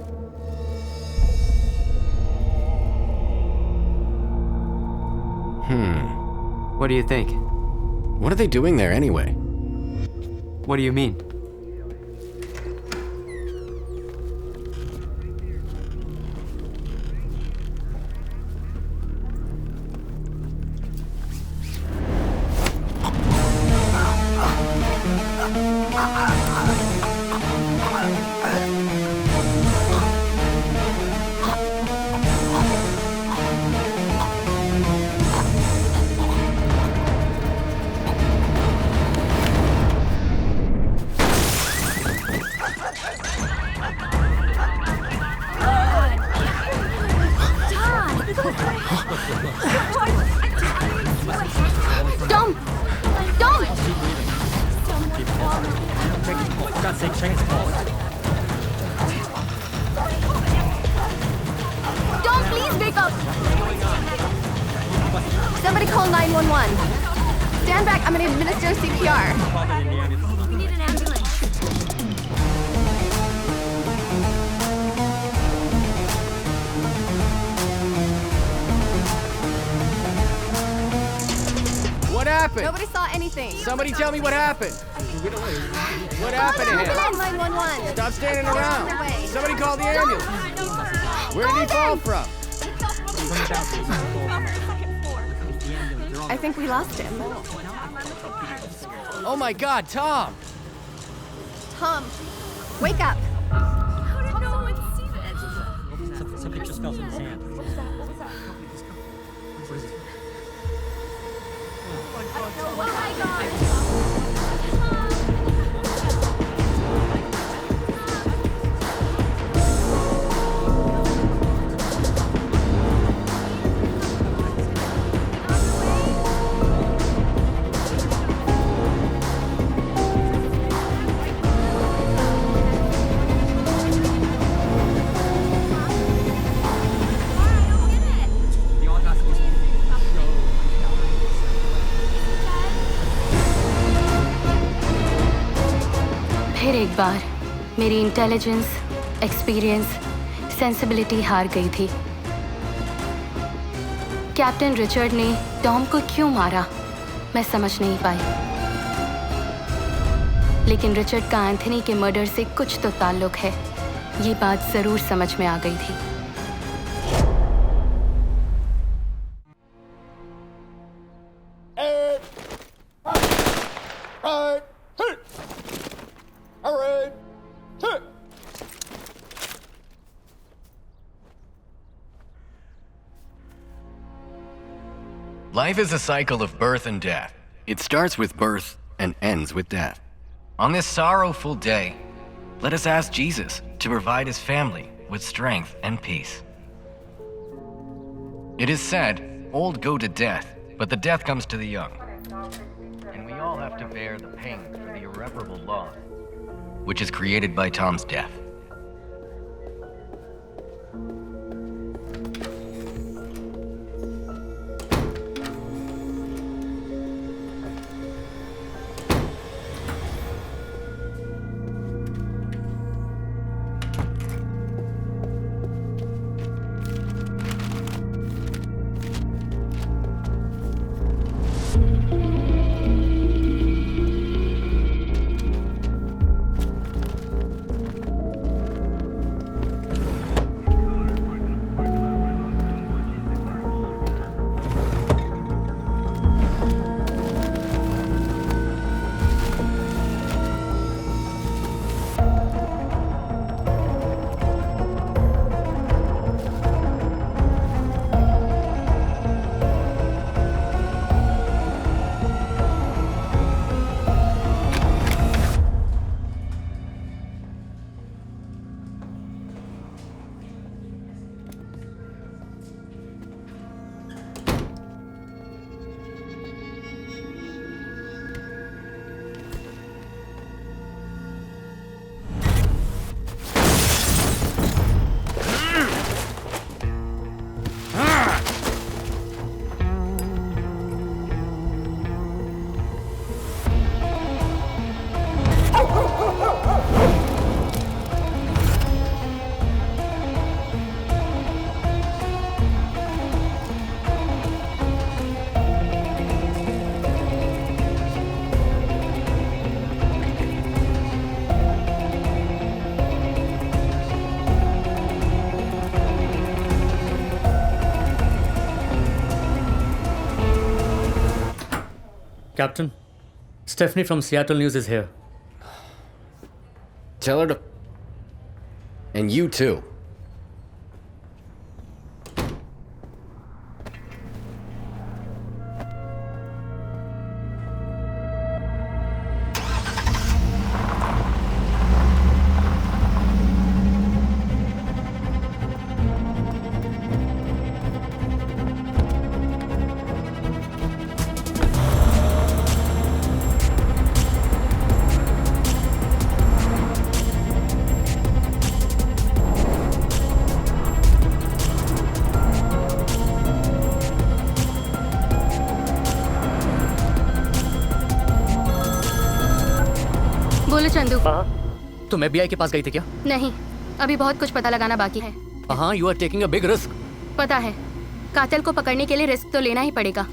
What do you think? What are they doing there anyway? What do you mean? Dom! Dom! Dom, please wake up! Somebody call 911. Stand back, I'm gonna administer CPR. We need an ambulance. What happened? Nobody saw anything. Somebody tell me what happened. What happened to him? Ambulance 911. Stop standing around. Somebody call the ambulance. Where did he fall from? I think we lost him. Oh my God, Tom! Tom, wake up. How did no one see this? Something just fell in his hand. फिर एक बार मेरी intelligence, experience, sensibility हार गई थी। Captain Richard ने Tom को क्यों मारा, मैं समझ नहीं पाई। लेकिन रिचर्ड का एंथनी के मर्डर से कुछ तो ताल्लुक है, ये बात जरूर समझ में आ गई थी। Life is a cycle of birth and death. It starts with birth and ends with death. On this sorrowful day, let us ask Jesus to provide his family with strength and peace. It is said, old go to death, but the death comes to the young. And we all have to bear the pain for the irreparable loss, which is created by Tom's death. Captain, Stephanie from Seattle News is here. Tell her to. And you too. बोलो चंदू। तुम FBI के पास गई थी क्या? नहीं, अभी बहुत कुछ पता लगाना बाकी है। हाँ, you are taking a big risk. पता है, कातिल को पकड़ने के लिए रिस्क तो लेना ही पड़ेगा।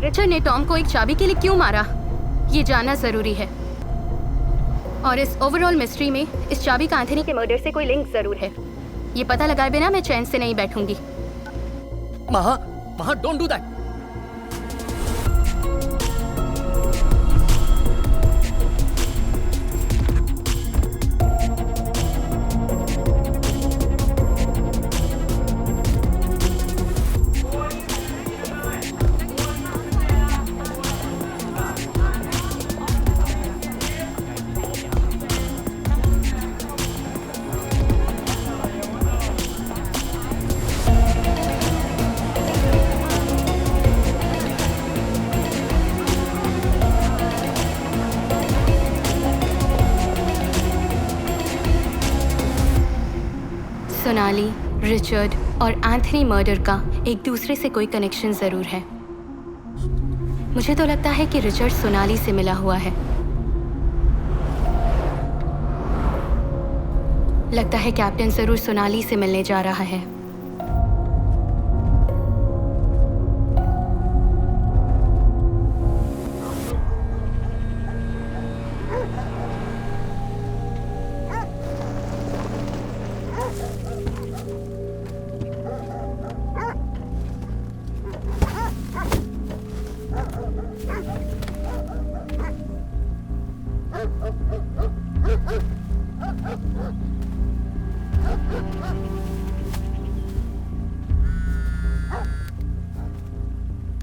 रिचर्ड ने टॉम को एक चाबी के लिए क्यों मारा, ये जानना जरूरी है। और इस ओवरऑल मिस्ट्री में इस चाबी का एंथनी के मर्डर से कोई लिंक जरूर है। ये पता लगाए बिना मैं चैन से नहीं बैठूंगी। महा, don't do that. Sonali, Richard और एंथनी मर्डर का एक दूसरे से कोई कनेक्शन जरूर है। मुझे तो लगता है कि रिचर्ड सोनाली से मिला हुआ है। लगता है कैप्टन जरूर सोनाली से मिलने जा रहा है।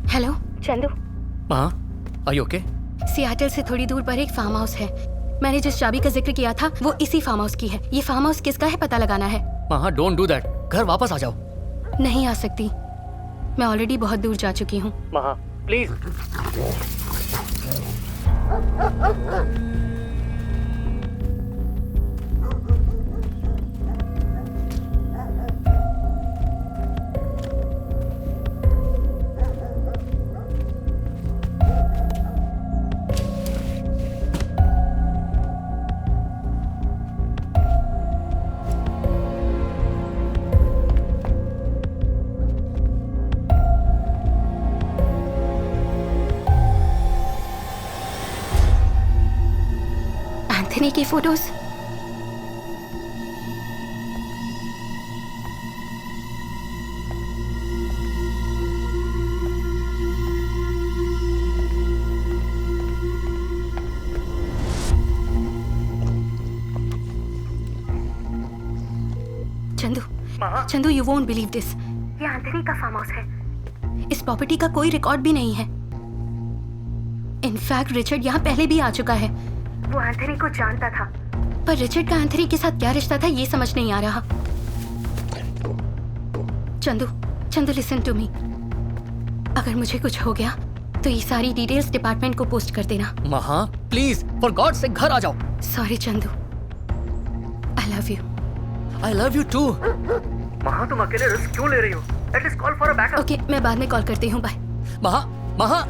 हेलो चंदू। हाँ, आर यू ओके? सियाटल से थोड़ी दूर पर एक फार्म हाउस है। मैंने जिस चाबी का जिक्र किया था वो इसी फार्म हाउस की है। ये फार्म हाउस किसका है पता लगाना है। हाँ, डोंट डू दैट। घर वापस आ जाओ। नहीं आ सकती, मैं ऑलरेडी बहुत दूर जा चुकी हूँ। महा, प्लीज। एंथनी की photos. Chandu, you won't believe this. ये एंथनी का फार्म हाउस है। इस प्रॉपर्टी का कोई रिकॉर्ड भी नहीं है। इनफैक्ट रिचर्ड यहाँ पहले भी आ चुका है। वो एंथनी को जानता था, पर रिचर्ड का एंथनी के साथ क्या रिश्ता था ये समझ नहीं आ रहा। Chandu listen to me. अगर मुझे कुछ हो गया तो ये सारी डिटेल्स डिपार्टमेंट को पोस्ट कर देना। महा, प्लीज, फॉर गॉड से घर आ जाओ। Sorry Chandu, I love you. I love you too. Maha, तुम अकेले रिस्क क्यों ले रही हो? At least call for a backup. Okay, मैं बाद में कॉल करती हूँ। बाय। महा।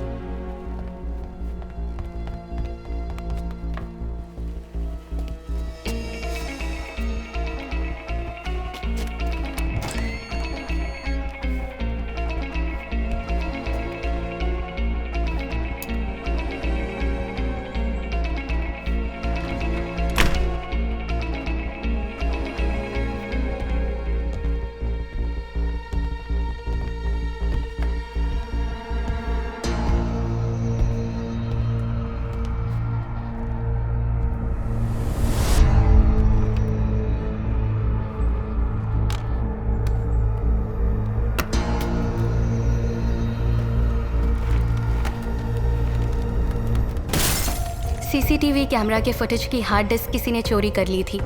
सीसीटीवी कैमरा के फुटेज की हार्ड डिस्क किसी ने चोरी कर ली थी।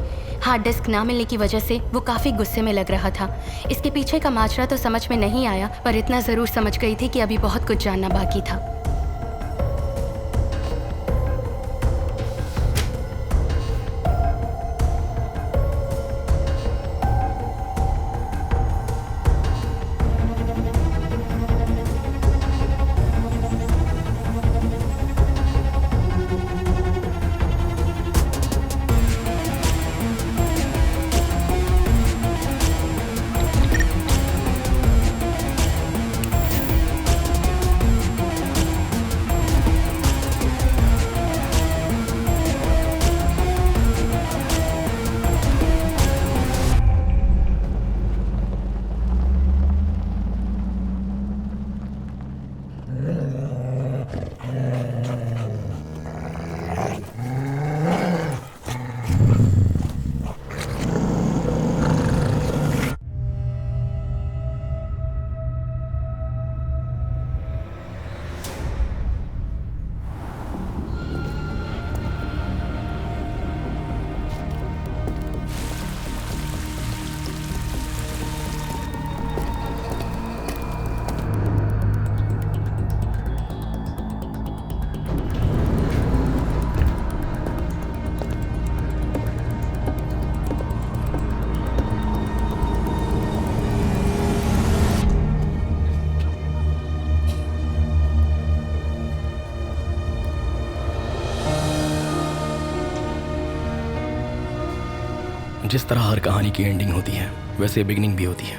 हार्ड डिस्क ना मिलने की वजह से वो काफ़ी गुस्से में लग रहा था। इसके पीछे का माजरा तो समझ में नहीं आया, पर इतना ज़रूर समझ गई थी कि अभी बहुत कुछ जानना बाकी था। जिस तरह हर कहानी की एंडिंग होती है, वैसे बिगिनिंग भी होती है।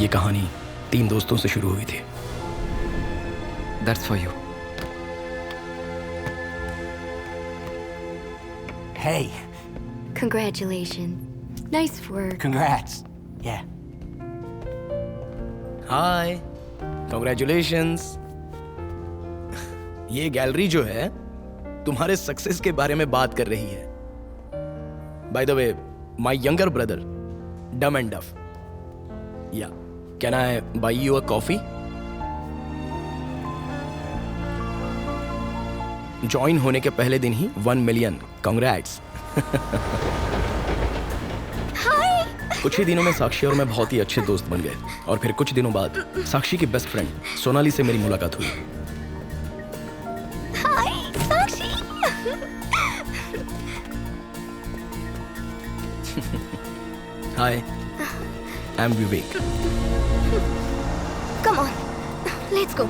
ये कहानी 3 दोस्तों से शुरू हुई थी। That's for you. Hey. Congratulations. Nice work. Congrats. Yeah. Hi, congratulations. ये गैलरी जो है तुम्हारे सक्सेस के बारे में बात कर रही है। By the way, my younger brother, dumb and duff. Yeah can I buy you a coffee? Join होने के पहले दिन ही 1 मिलियन। कॉन्ग्रेट्स। कुछ ही दिनों में साक्षी और मैं बहुत ही अच्छे दोस्त बन गए, और फिर कुछ दिनों बाद साक्षी की बेस्ट फ्रेंड सोनाली से मेरी मुलाकात हुई। Hi, I'm Vivek. Come on, let's go.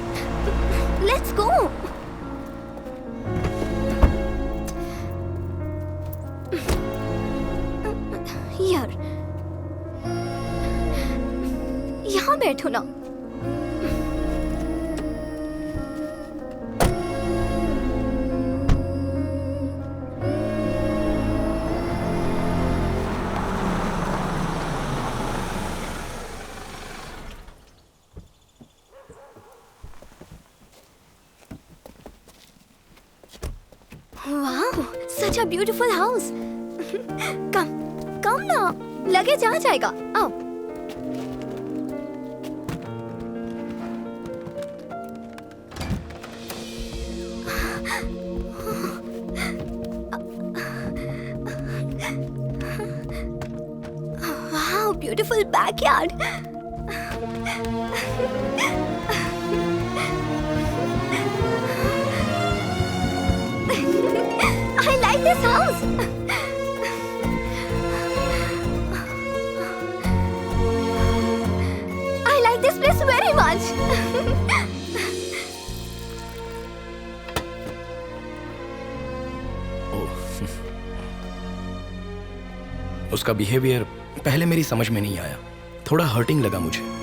Let's go. यार, यहाँ बैठो ना। Wow, such a beautiful house. Come ना, लगेज आ जाएगा। आओ। Wow, beautiful backyard. I like this house. I like this place very much. उसका बिहेवियर पहले मेरी समझ में नहीं आया, थोड़ा हर्टिंग लगा मुझे।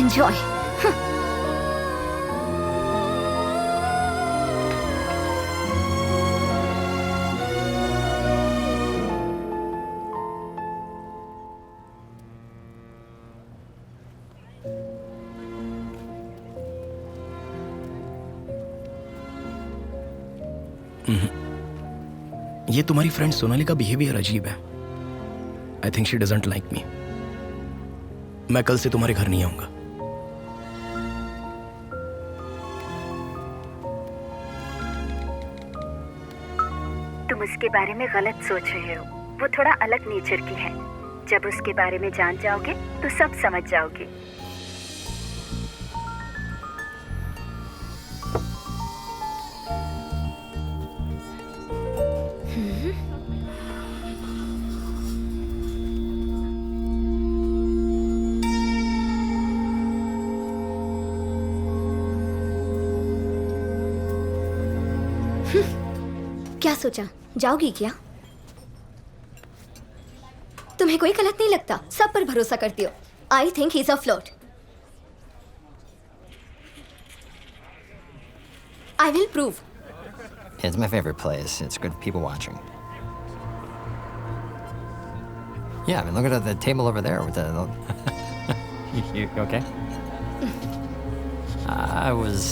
Enjoy. ये तुम्हारी फ्रेंड सोनाली का बिहेवियर अजीब है। I think she doesn't like me. मैं कल से तुम्हारे घर नहीं आऊंगा। तुम उसके बारे में गलत सोच रहे हो। वो थोड़ा अलग नेचर की है। जब उसके बारे में जान जाओगे तो सब समझ जाओगे। क्या सोचा, जाओगी क्या? तुम्हें कोई गलत नहीं लगता, सब पर भरोसा करती हो। I think he is a flirt. I will prove. It's my favorite place. It's good people watching. Yeah, I mean, look at the table over there with the. You okay? I was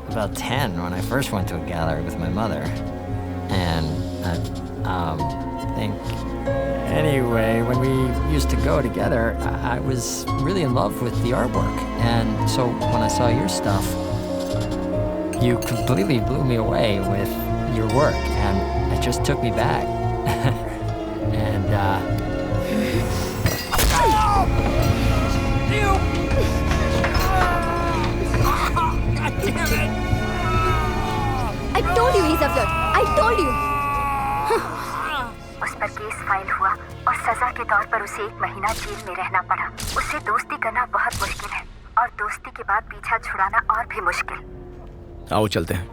about 10 when I first went to a gallery with my mother, and I think. Anyway, when we used to go together, I was really in love with the artwork, and so when I saw your stuff, you completely blew me away with your work, and it just took me back. And God damn it! I told you he's a flirt. I told you. उस पर case file हुआ और सजा के तौर पर उसे 1 महीना जेल में रहना पड़ा। उससे दोस्ती करना बहुत मुश्किल है और दोस्ती के बाद पीछा छुड़ाना और भी मुश्किल। आओ चलते हैं।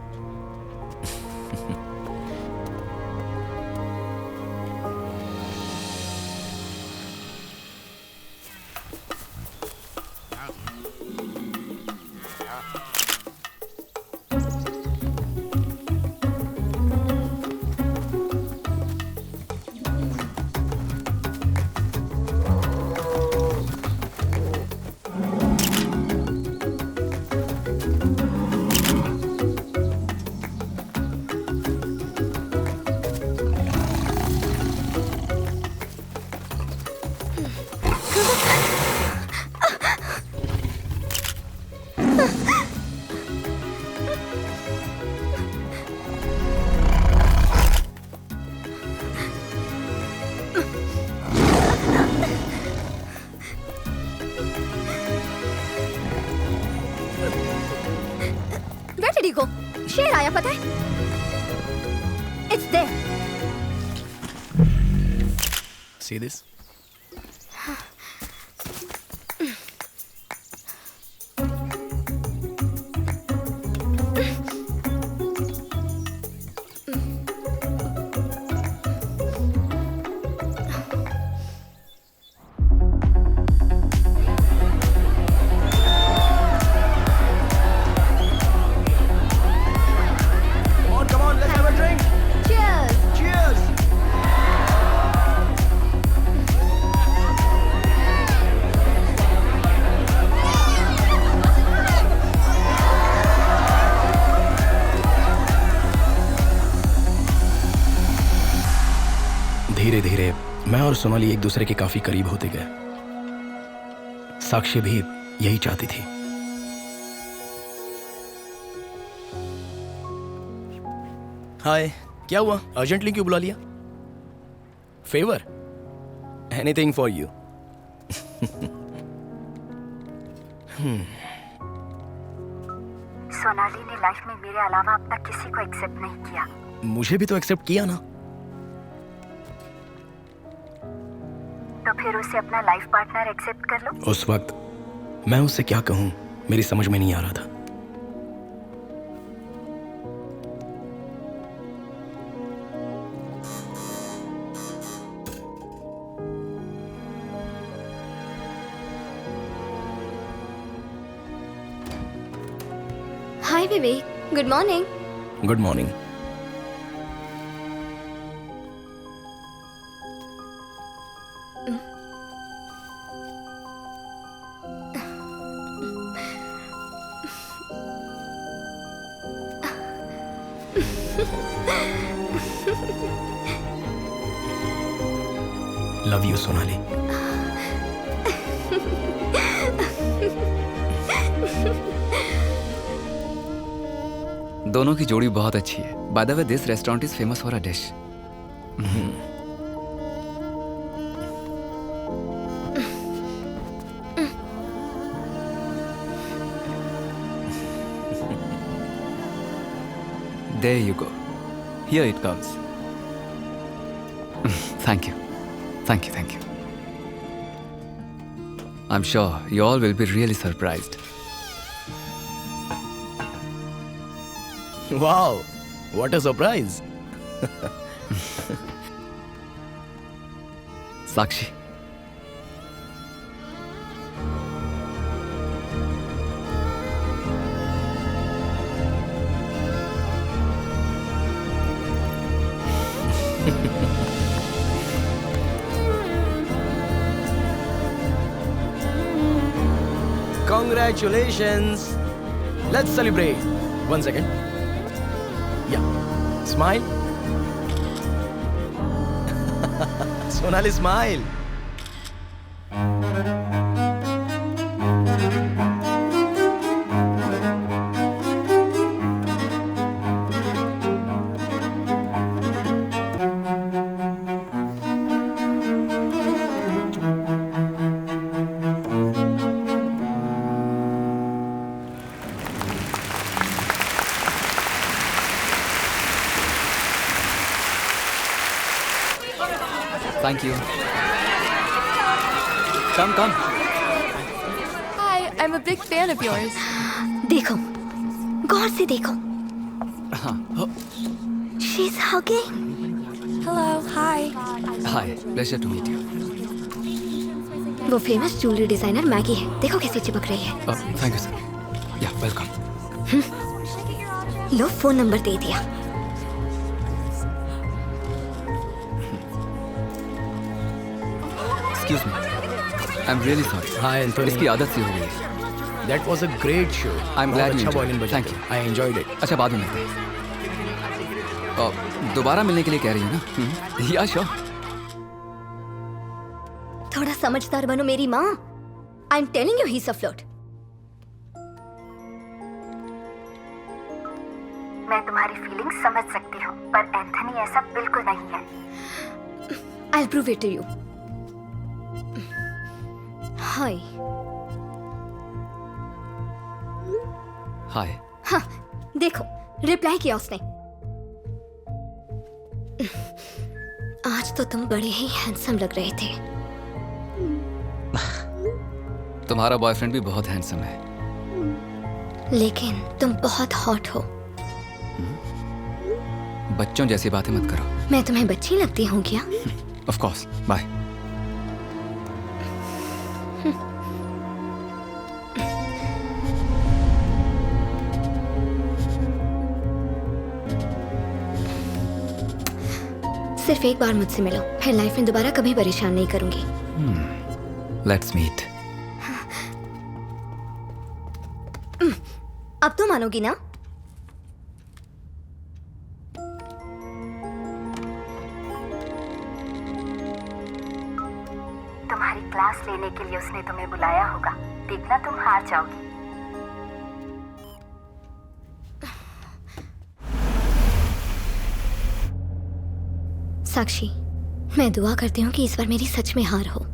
शेर आया, पता है? It's there. See this? धीरे धीरे मैं और सोनाली एक दूसरे के काफी करीब होते गए। साक्षी भी यही चाहती थी। हाय, क्या हुआ? अर्जेंटली क्यों बुला लिया? Favour? Anything for you. Sonali ने लाइफ में मेरे अलावा अब तक किसी को एक्सेप्ट नहीं किया। मुझे भी तो एक्सेप्ट किया ना। तो फिर उसे अपना लाइफ पार्टनर एक्सेप्ट कर लो। उस वक्त मैं उससे क्या कहूं, मेरी समझ में नहीं आ रहा था। Hi Vivek, good morning. Good morning. Love you Sonali. दोनों की जोड़ी बहुत अच्छी है। By the way this restaurant is famous for a dish. There you go. Here it comes. Thank you. Thank you, thank you. I'm sure you all will be really surprised. Wow, what a surprise. Sakshi. Congratulations. Let's celebrate. 1 second. Yeah. Smile. Sonali, smile. Thank you. Come. Hi, I'm a big fan of yours. देखो, गौर से देखो. She's hugging. Hello, hi. Hi, pleasure to meet you. वो famous jewellery designer Maggi है. देखो कैसे चिपक रही है. Thank you, sir. Yeah, welcome. लो फोन नंबर दे दिया. Excuse me. I'm really sorry. Hi, Anthony. इसकी आदत सी हो गई है. That was a great show. I'm glad you अच्छा enjoyed violin it. बजा Thank था. you. I enjoyed it. अच्छा बाद में मिलते हैं. दोबारा मिलने के लिए कह रही हो ना? या श्योर. थोड़ा समझदार बनो मेरी माँ. I'm telling you he's a flirt. मैं तुम्हारी फीलिंग्स समझ सकती हूँ, पर एंथनी ऐसा बिल्कुल नहीं है. I'll prove it to you. Hi. Hi. हाँ, देखो रिप्लाई किया उसने. आज तो तुम बड़े ही हैंडसम लग रहे थे. तुम्हारा बॉयफ्रेंड भी बहुत हैंडसम है. लेकिन तुम बहुत हॉट हो. बच्चों जैसी बातें मत करो. मैं तुम्हें बच्ची लगती हूँ क्या? Of course. Bye. सिर्फ एक बार मुझसे मिलो, फिर लाइफ में दोबारा कभी परेशान नहीं करूंगी. Let's meet. अब तो मानोगी ना? तुम्हारी क्लास लेने के लिए उसने तुम्हें बुलाया होगा. देखना तुम हार जाओगी. साक्षी, मैं दुआ करती हूँ कि इस बार मेरी सच में हार हो.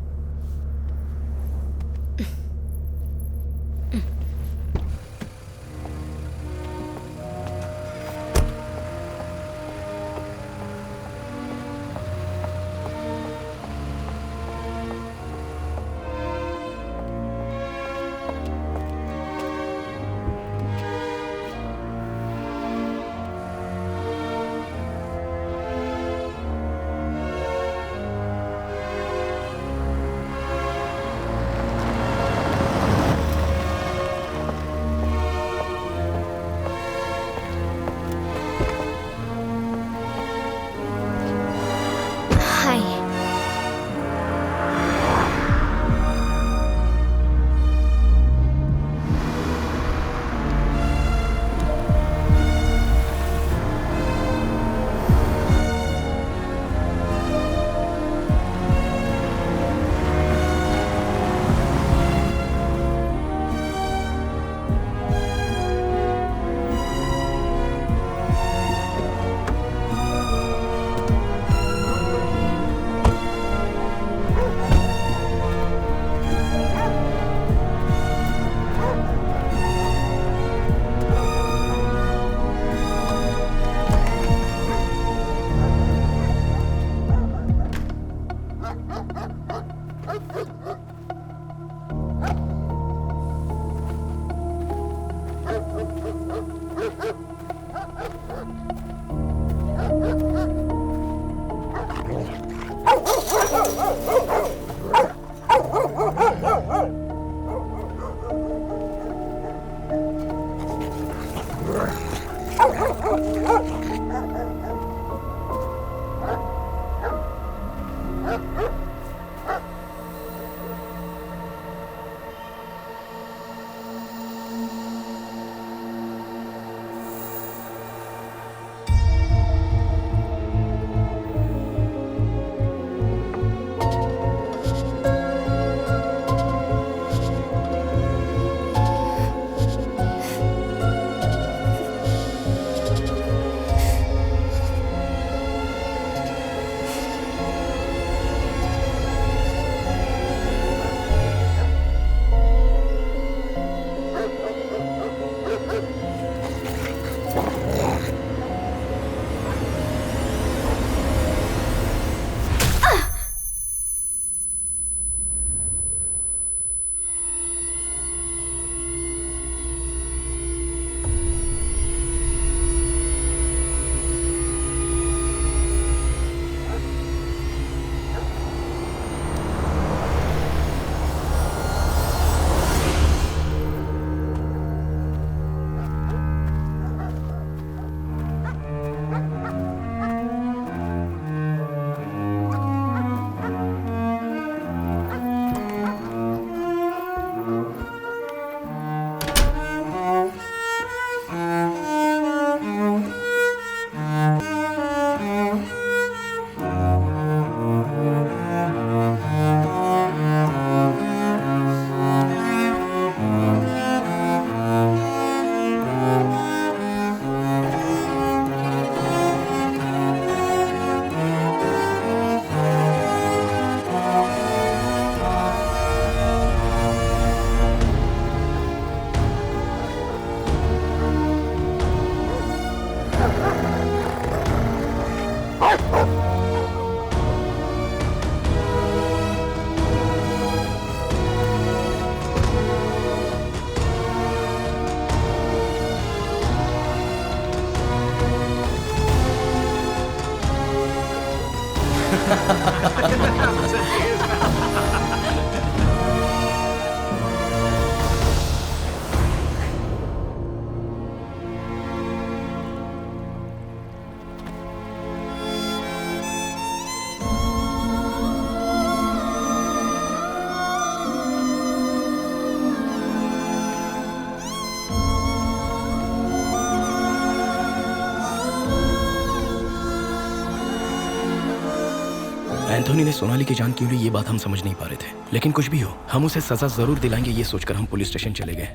एंथोनी ने सोनाली की जान क्यों ली ये बात हम समझ नहीं पा रहे थे, लेकिन कुछ भी हो हम उसे सजा जरूर दिलाएंगे ये सोचकर हम पुलिस स्टेशन चले गए।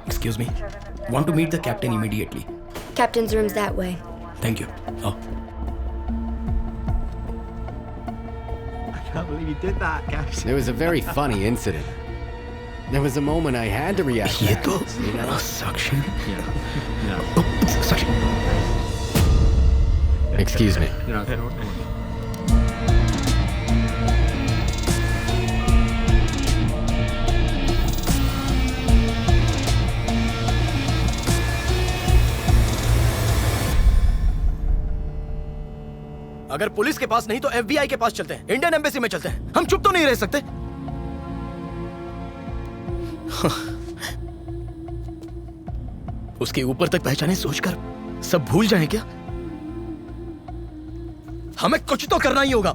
Excuse me. Want to meet the captain immediately. Captain's room's that way. Thank you. Oh. I can't believe you did that, Captain. It was a very funny incident. There was a moment I had to react. ये तो साक्षी। No. साक्षी। Excuse me. अगर police के पास नहीं तो FBI के पास चलते हैं, Indian embassy में चलते हैं। हम चुप तो नहीं रह सकते। उसके ऊपर तक पहचाने सोचकर सब भूल जाएं क्या? हमें कुछ तो करना ही होगा।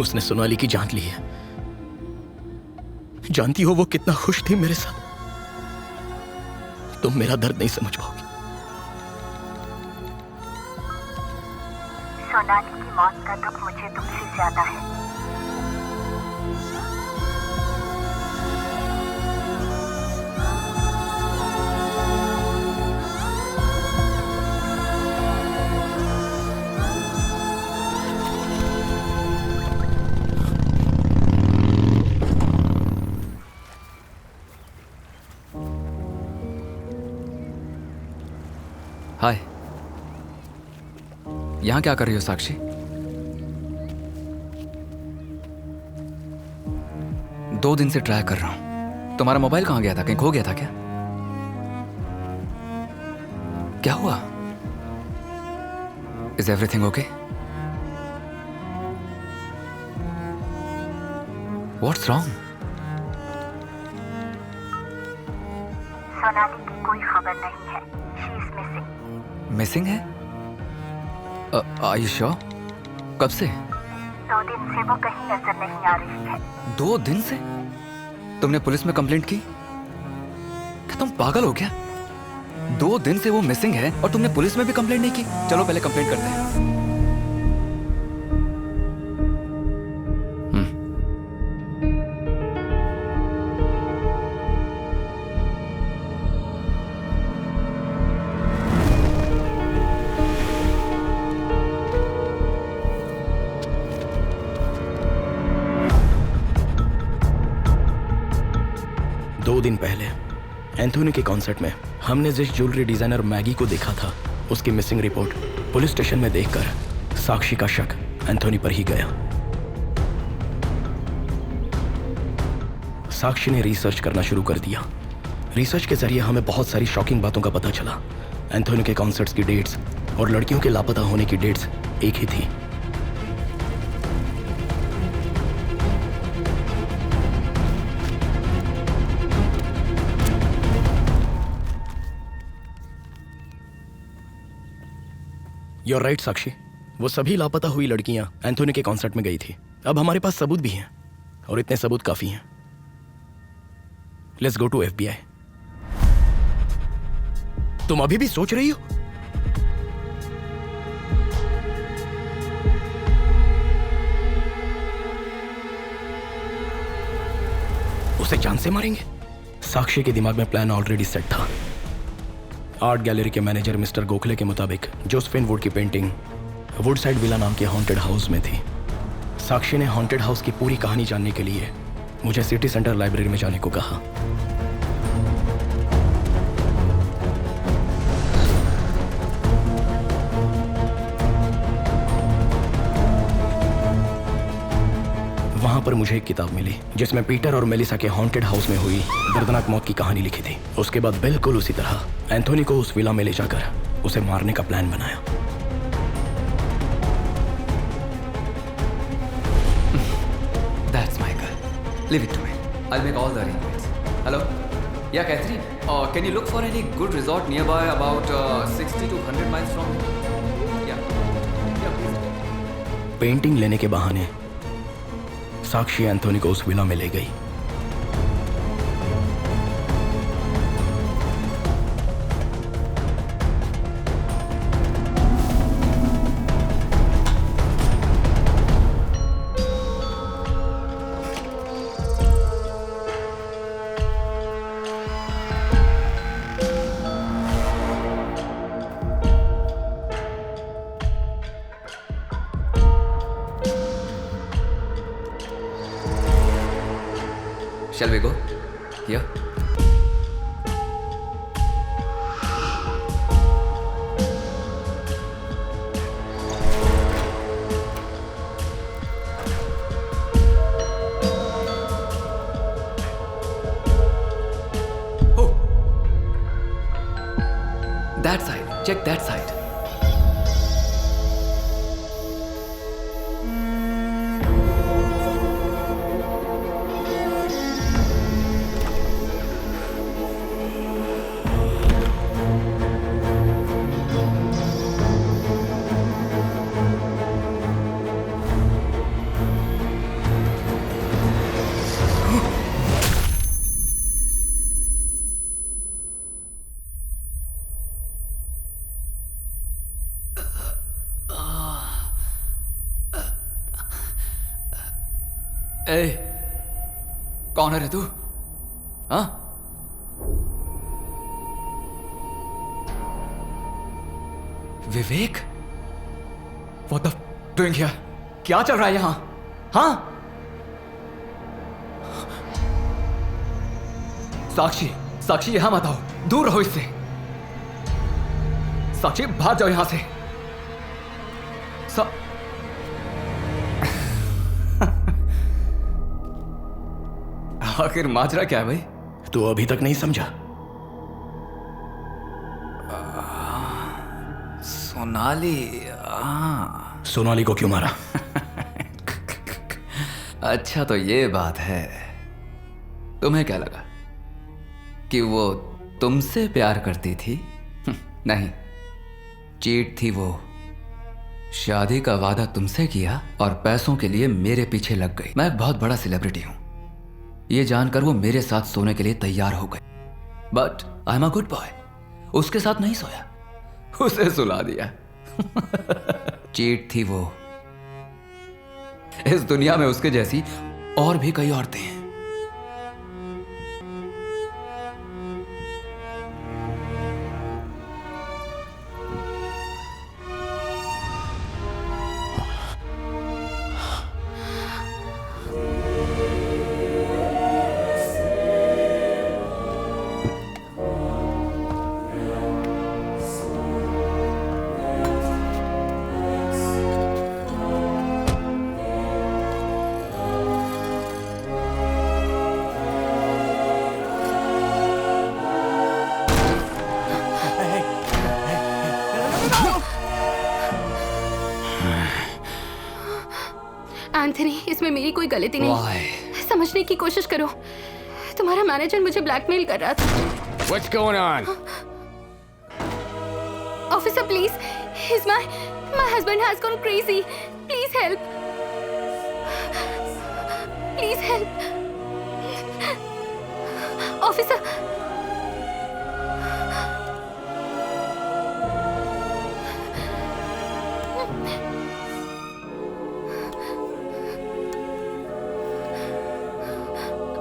उसने सोनाली की जान ली है। जानती हो वो कितना खुश थी मेरे साथ। तुम मेरा दर्द नहीं समझ पाओगी। सोनाली की मौत का दुख मुझे तुमसे ज्यादा है। हाय। यहाँ क्या कर रही हो साक्षी? दो दिन से ट्राई कर रहा हूं। तुम्हारा मोबाइल कहाँ गया था? कहीं खो गया था क्या? क्या हुआ? Is everything okay? What's wrong? Sonali की कोई खबर नहीं है। She is missing. मिसिंग है? Are you sure? कब से? 2 दिन से वो कहीं नजर नहीं आ रही है। 2 दिन से? तुमने पुलिस में कंप्लेंट की? क्या तुम पागल हो क्या? 2 दिन से वो मिसिंग है और तुमने पुलिस में भी कंप्लेंट नहीं की? चलो पहले कंप्लेंट करते हैं। दिन पहले एंथोनी के कॉन्सर्ट में हमने जिस ज्वेलरी डिजाइनर मैगी को देखा था, उसकी मिसिंग रिपोर्ट पुलिस स्टेशन में देखकर साक्षी का शक एंथोनी पर ही गया। साक्षी ने रिसर्च करना शुरू कर दिया। रिसर्च के जरिए हमें बहुत सारी शॉकिंग बातों का पता चला। एंथोनी के कॉन्सर्ट्स की डेट्स और लड़कियों के लापता होने की डेट्स एक ही थी। You're right, साक्षी। वो सभी लापता हुई लड़कियां एंथोनी के कॉन्सर्ट में गई थी। अब हमारे पास सबूत भी हैं और इतने सबूत काफी हैं। Let's go to FBI। तुम अभी भी सोच रही हो? उसे जान से मारेंगे? साक्षी के दिमाग में प्लान ऑलरेडी सेट था। आर्ट गैलरी के मैनेजर मिस्टर गोखले के मुताबिक जोसेफिन वुड की पेंटिंग वुडसाइड विला नाम के हॉन्टेड हाउस में थी। साक्षी ने हॉन्टेड हाउस की पूरी कहानी जानने के लिए मुझे सिटी सेंटर लाइब्रेरी में जाने को कहा। वहां पर मुझे एक किताब मिली जिसमें पीटर और मेलिसा के हॉन्टेड हाउस में हुई दर्दनाक मौत की कहानी लिखी थी। उसके बाद बिल्कुल उसी तरह एंथोनी को उस विला में ले जाकर उसे मारने का प्लान बनाया। That's my girl. Leave it to me. I'll make all the arrangements. Hello? Yeah, Catherine. Can you look for any good resort nearby about 60 to 100 miles from here? Yeah. Please. Painting लेने के बहाने साक्षी Anthony को उस villa में ले गई। Shall we go? Yeah. Oh. That side. Check that side. ए, कौन है रे तू? हाँ? विवेक? What the doing here? क्या चल रहा है यहाँ? हाँ? साक्षी, साक्षी यहाँ मत आओ, दूर रहो इससे। साक्षी भाग जाओ यहाँ से। आखिर माजरा क्या है भाई? तू अभी तक नहीं समझा? सोनाली। सोनाली को क्यों मारा? अच्छा तो ये बात है। तुम्हें क्या लगा कि वो तुमसे प्यार करती थी? नहीं, चीट थी वो। शादी का वादा तुमसे किया और पैसों के लिए मेरे पीछे लग गई। मैं एक बहुत बड़ा सेलिब्रिटी हूं, ये जानकर वो मेरे साथ सोने के लिए तैयार हो गई। But I am a good boy. उसके साथ नहीं सोया, उसे सुला दिया। चीट थी वो। इस दुनिया में उसके जैसी और भी कई औरतें हैं। एंथनी, इसमें मेरी कोई गलती नहीं। समझने की कोशिश करो। तुम्हारा मैनेजर मुझे ब्लैकमेल कर रहा था। What's going on? Officer, please. My husband has gone crazy. Please help. Please help. Officer.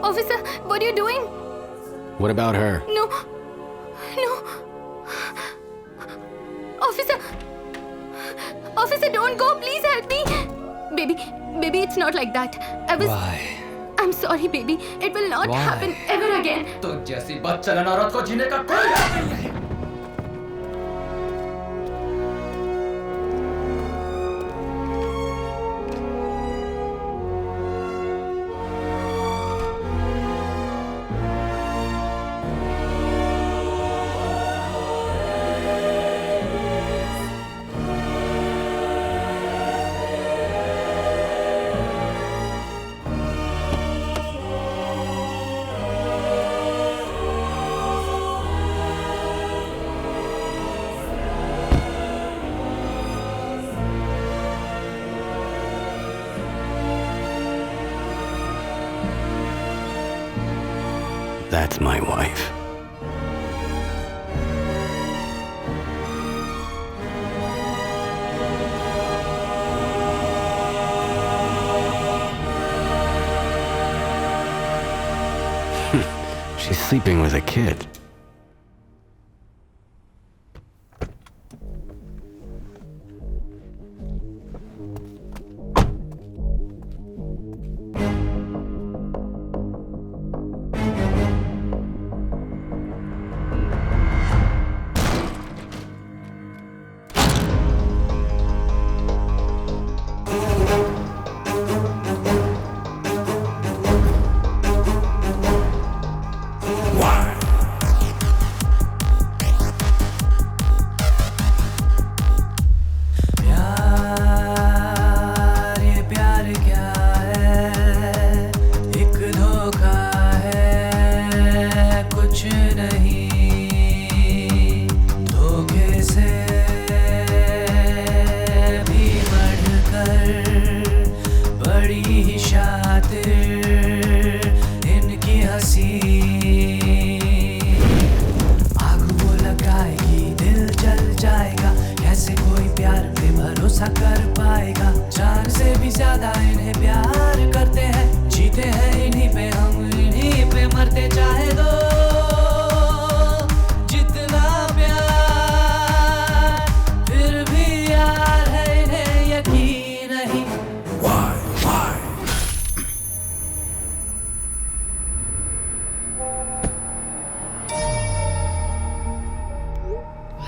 Officer, what are you doing? What about her? No. Officer, don't go. Please help me. Baby, it's not like that. Why? I'm sorry, baby. It will not happen ever again. तो जैसी बदचलन औरत को जीने का कोई हक नहीं है। That's my wife. She's sleeping with a kid.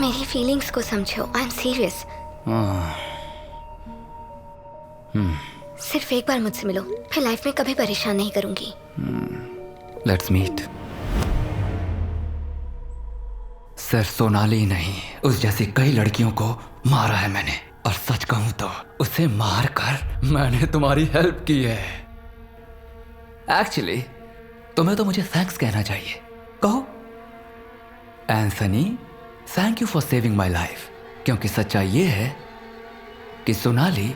मेरी फीलिंग्स को समझो। I am serious. सिर्फ एक बार मुझसे मिलो, फिर लाइफ में कभी परेशान नहीं करूंगी। Let's meet. सिर्फ सोनाली नहीं, उस जैसी कई लड़कियों को मारा है मैंने, और सच कहूं तो उसे मार कर मैंने तुम्हारी हेल्प की है। एक्चुअली तुम्हें तो मुझे थैंक्स कहना चाहिए। कहो। Anthony, thank you for saving my life, क्योंकि सच्चाई ये है कि सोनाली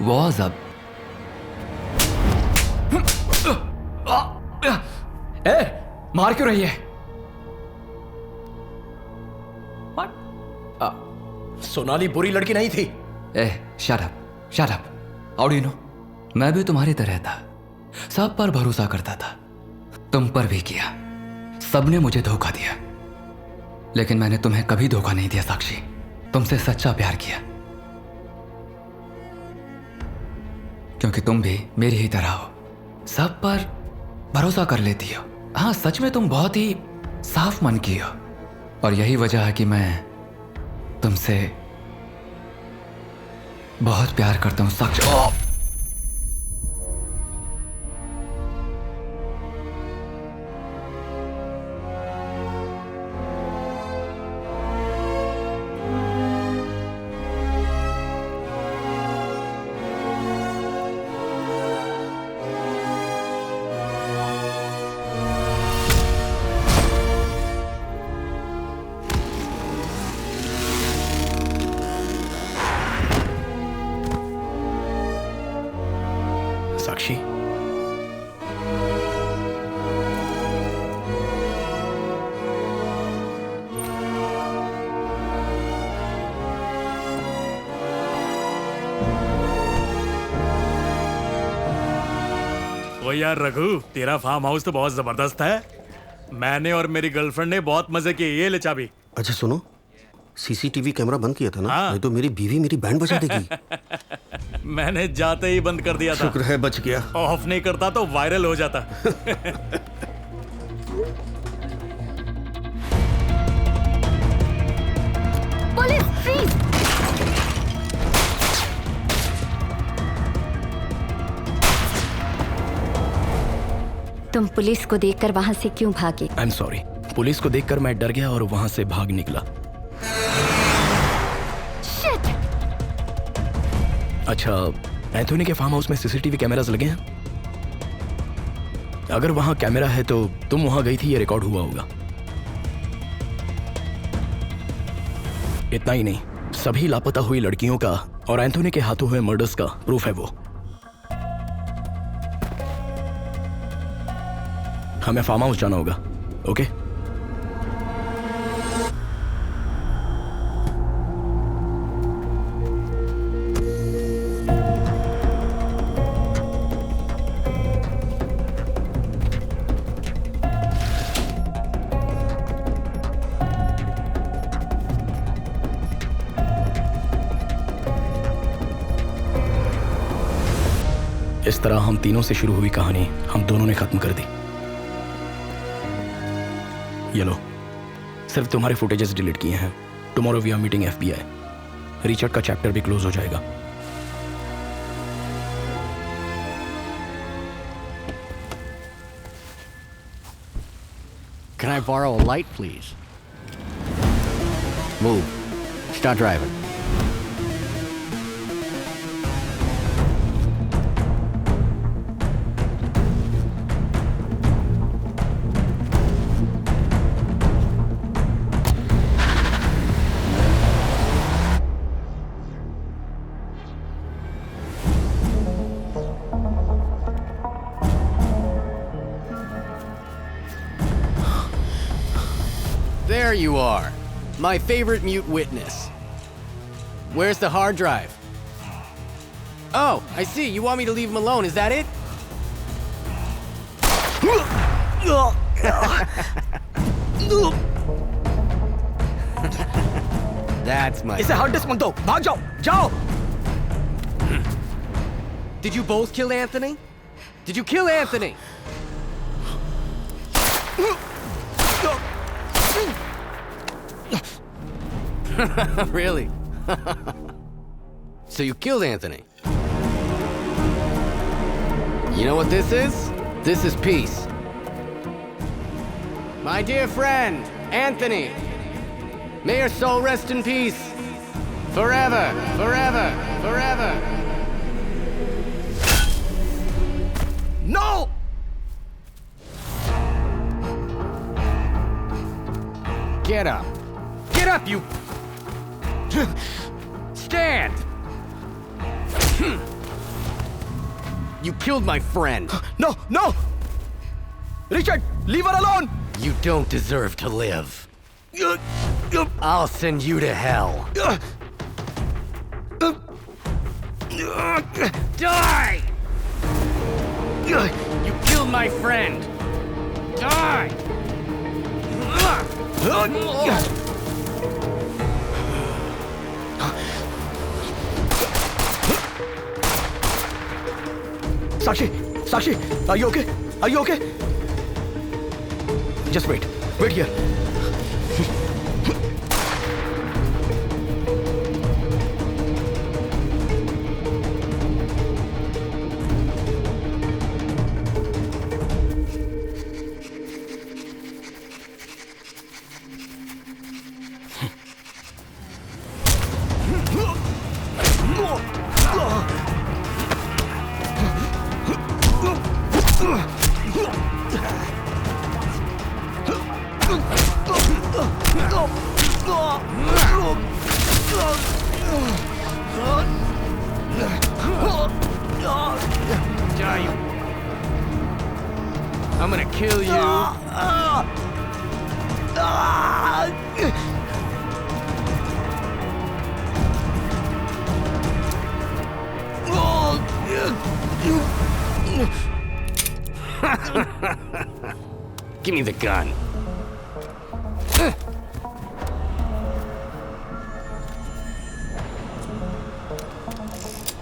वॉज अ मार क्यों रही है? सोनाली बुरी लड़की नहीं थी। Shut up. How do you know? मैं भी तुम्हारी तरह था, सब पर भरोसा करता था, तुम पर भी किया। सबने मुझे धोखा दिया, लेकिन मैंने तुम्हें कभी धोखा नहीं दिया साक्षी। तुमसे सच्चा प्यार किया, क्योंकि तुम भी मेरी ही तरह हो, सब पर भरोसा कर लेती हो। हाँ, सच में तुम बहुत ही साफ मन की हो, और यही वजह है कि मैं तुमसे बहुत प्यार करता हूं साक्षी। साक्षी, ओ यार रघु, तेरा फार्म हाउस तो बहुत जबरदस्त है। मैंने और मेरी गर्लफ्रेंड ने बहुत मजे किए। ये ले चाबी। अच्छा सुनो, सीसीटीवी कैमरा बंद किया था ना? हाँ। नहीं तो मेरी बीवी मेरी बैंड बजा देगी। मैंने जाते ही बंद कर दिया था। शुक्र है बच गया। ऑफ नहीं करता तो वायरल हो जाता। Police, freeze! तुम पुलिस को देखकर वहां से क्यों भागे? I am sorry. पुलिस को देखकर मैं डर गया और वहां से भाग निकला। Shit! अच्छा, एंथोनी के फार्म हाउस में सीसीटीवी कैमरास लगे हैं? अगर वहां कैमरा है तो तुम वहां गई थी, ये रिकॉर्ड हुआ होगा। इतना ही नहीं, सभी लापता हुई लड़कियों का और एंथोनी के हाथों हुए मर्डर्स का प्रूफ है वो। हमें फार्म हाउस जाना होगा, ओके? इस तरह हम तीनों से शुरू हुई कहानी हम दोनों ने खत्म कर दी। ये लो, सिर्फ तुम्हारे फुटेजेस डिलीट किए हैं। Tomorrow we are meeting FBI। Richard का चैप्टर भी क्लोज हो जाएगा। Can I borrow a light, please? Move. Start driving. There you are, my favorite mute witness. Where's the hard drive? Oh, I see. You want me to leave him alone, is that it? That's my... इसे hard disk मत दो, भाग जाओ, जाओ! Did you both kill Anthony? Did you kill Anthony? Really? So you killed Anthony. You know what this is? This is peace. My dear friend, Anthony, may your soul rest in peace. Forever, forever, forever. No! Get up. Get up, you... Stand! You killed my friend. No, no! Richard, leave her alone! You don't deserve to live. I'll send you to hell. Die! You killed my friend. Die! Sakshi, are you okay? Are you okay? Just wait here. I'm gonna kill you. Give me the gun.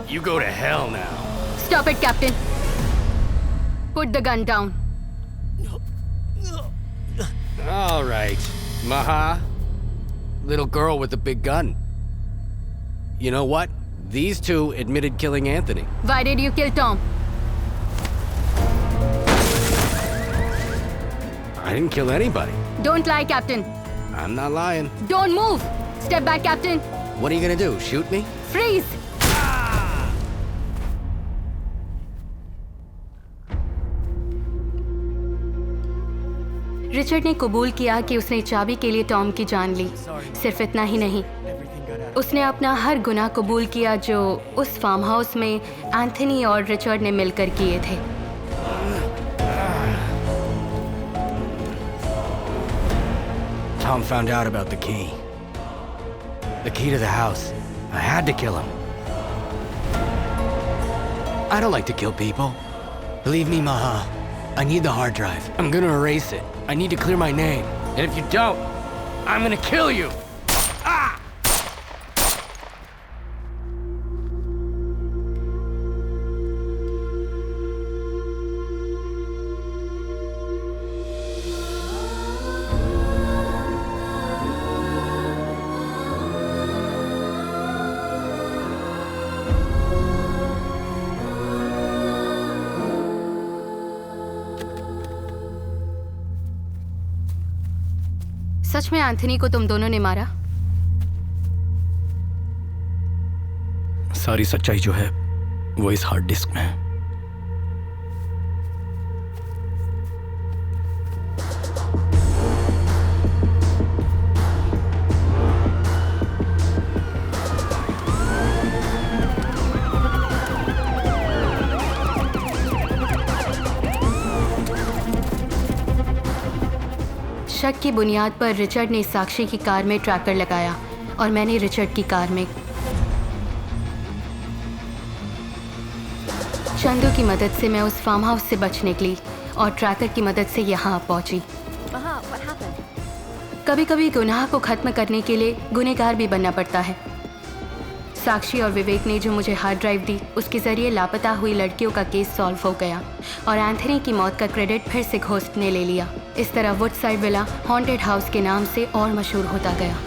You go to hell now. Stop it, Captain. Put the gun down. All right, Maha. Little girl with the big gun. You know what? These two admitted killing Anthony. Why did you kill Tom? I didn't kill anybody. Don't lie, Captain. I'm not lying. Don't move. Step back, Captain. What are you gonna do? Shoot me? Freeze. Richard ने कबूल किया कि उसने चाबी के लिए Tom की जान ली। सिर्फ इतना ही नहीं, उसने अपना हर गुनाह कबूल किया जो उस फार्म हाउस में एंथनी और रिचर्ड ने मिलकर किए थे। Tom found out about the key. The key to the house. I had to kill him. I don't like to kill people. Believe me, Maha. I need the hard drive. I'm gonna erase it. I need to clear my name. And if you don't, I'm gonna kill you! Ah! सच में Anthony को तुम दोनों ने मारा? सारी सच्चाई जो है वो इस हार्ड डिस्क में है। शक की बुनियाद पर रिचर्ड ने साक्षी की कार में ट्रैकर लगाया और मैंने रिचर्ड की कार में। चंदू की मदद से मैं उस फार्म हाउस से बच निकली और ट्रैकर की मदद से यहाँ पहुँची। कभी कभी गुनाह को ख़त्म करने के लिए गुनहगार भी बनना पड़ता है। साक्षी और विवेक ने जो मुझे हार्ड ड्राइव दी, उसके ज़रिए लापता हुई लड़कियों का केस सॉल्व हो गया और एंथनी की मौत का क्रेडिट फिर से घोस्ट ने ले लिया। इस तरह वुडसाइड विला हॉन्टेड हाउस के नाम से और मशहूर होता गया।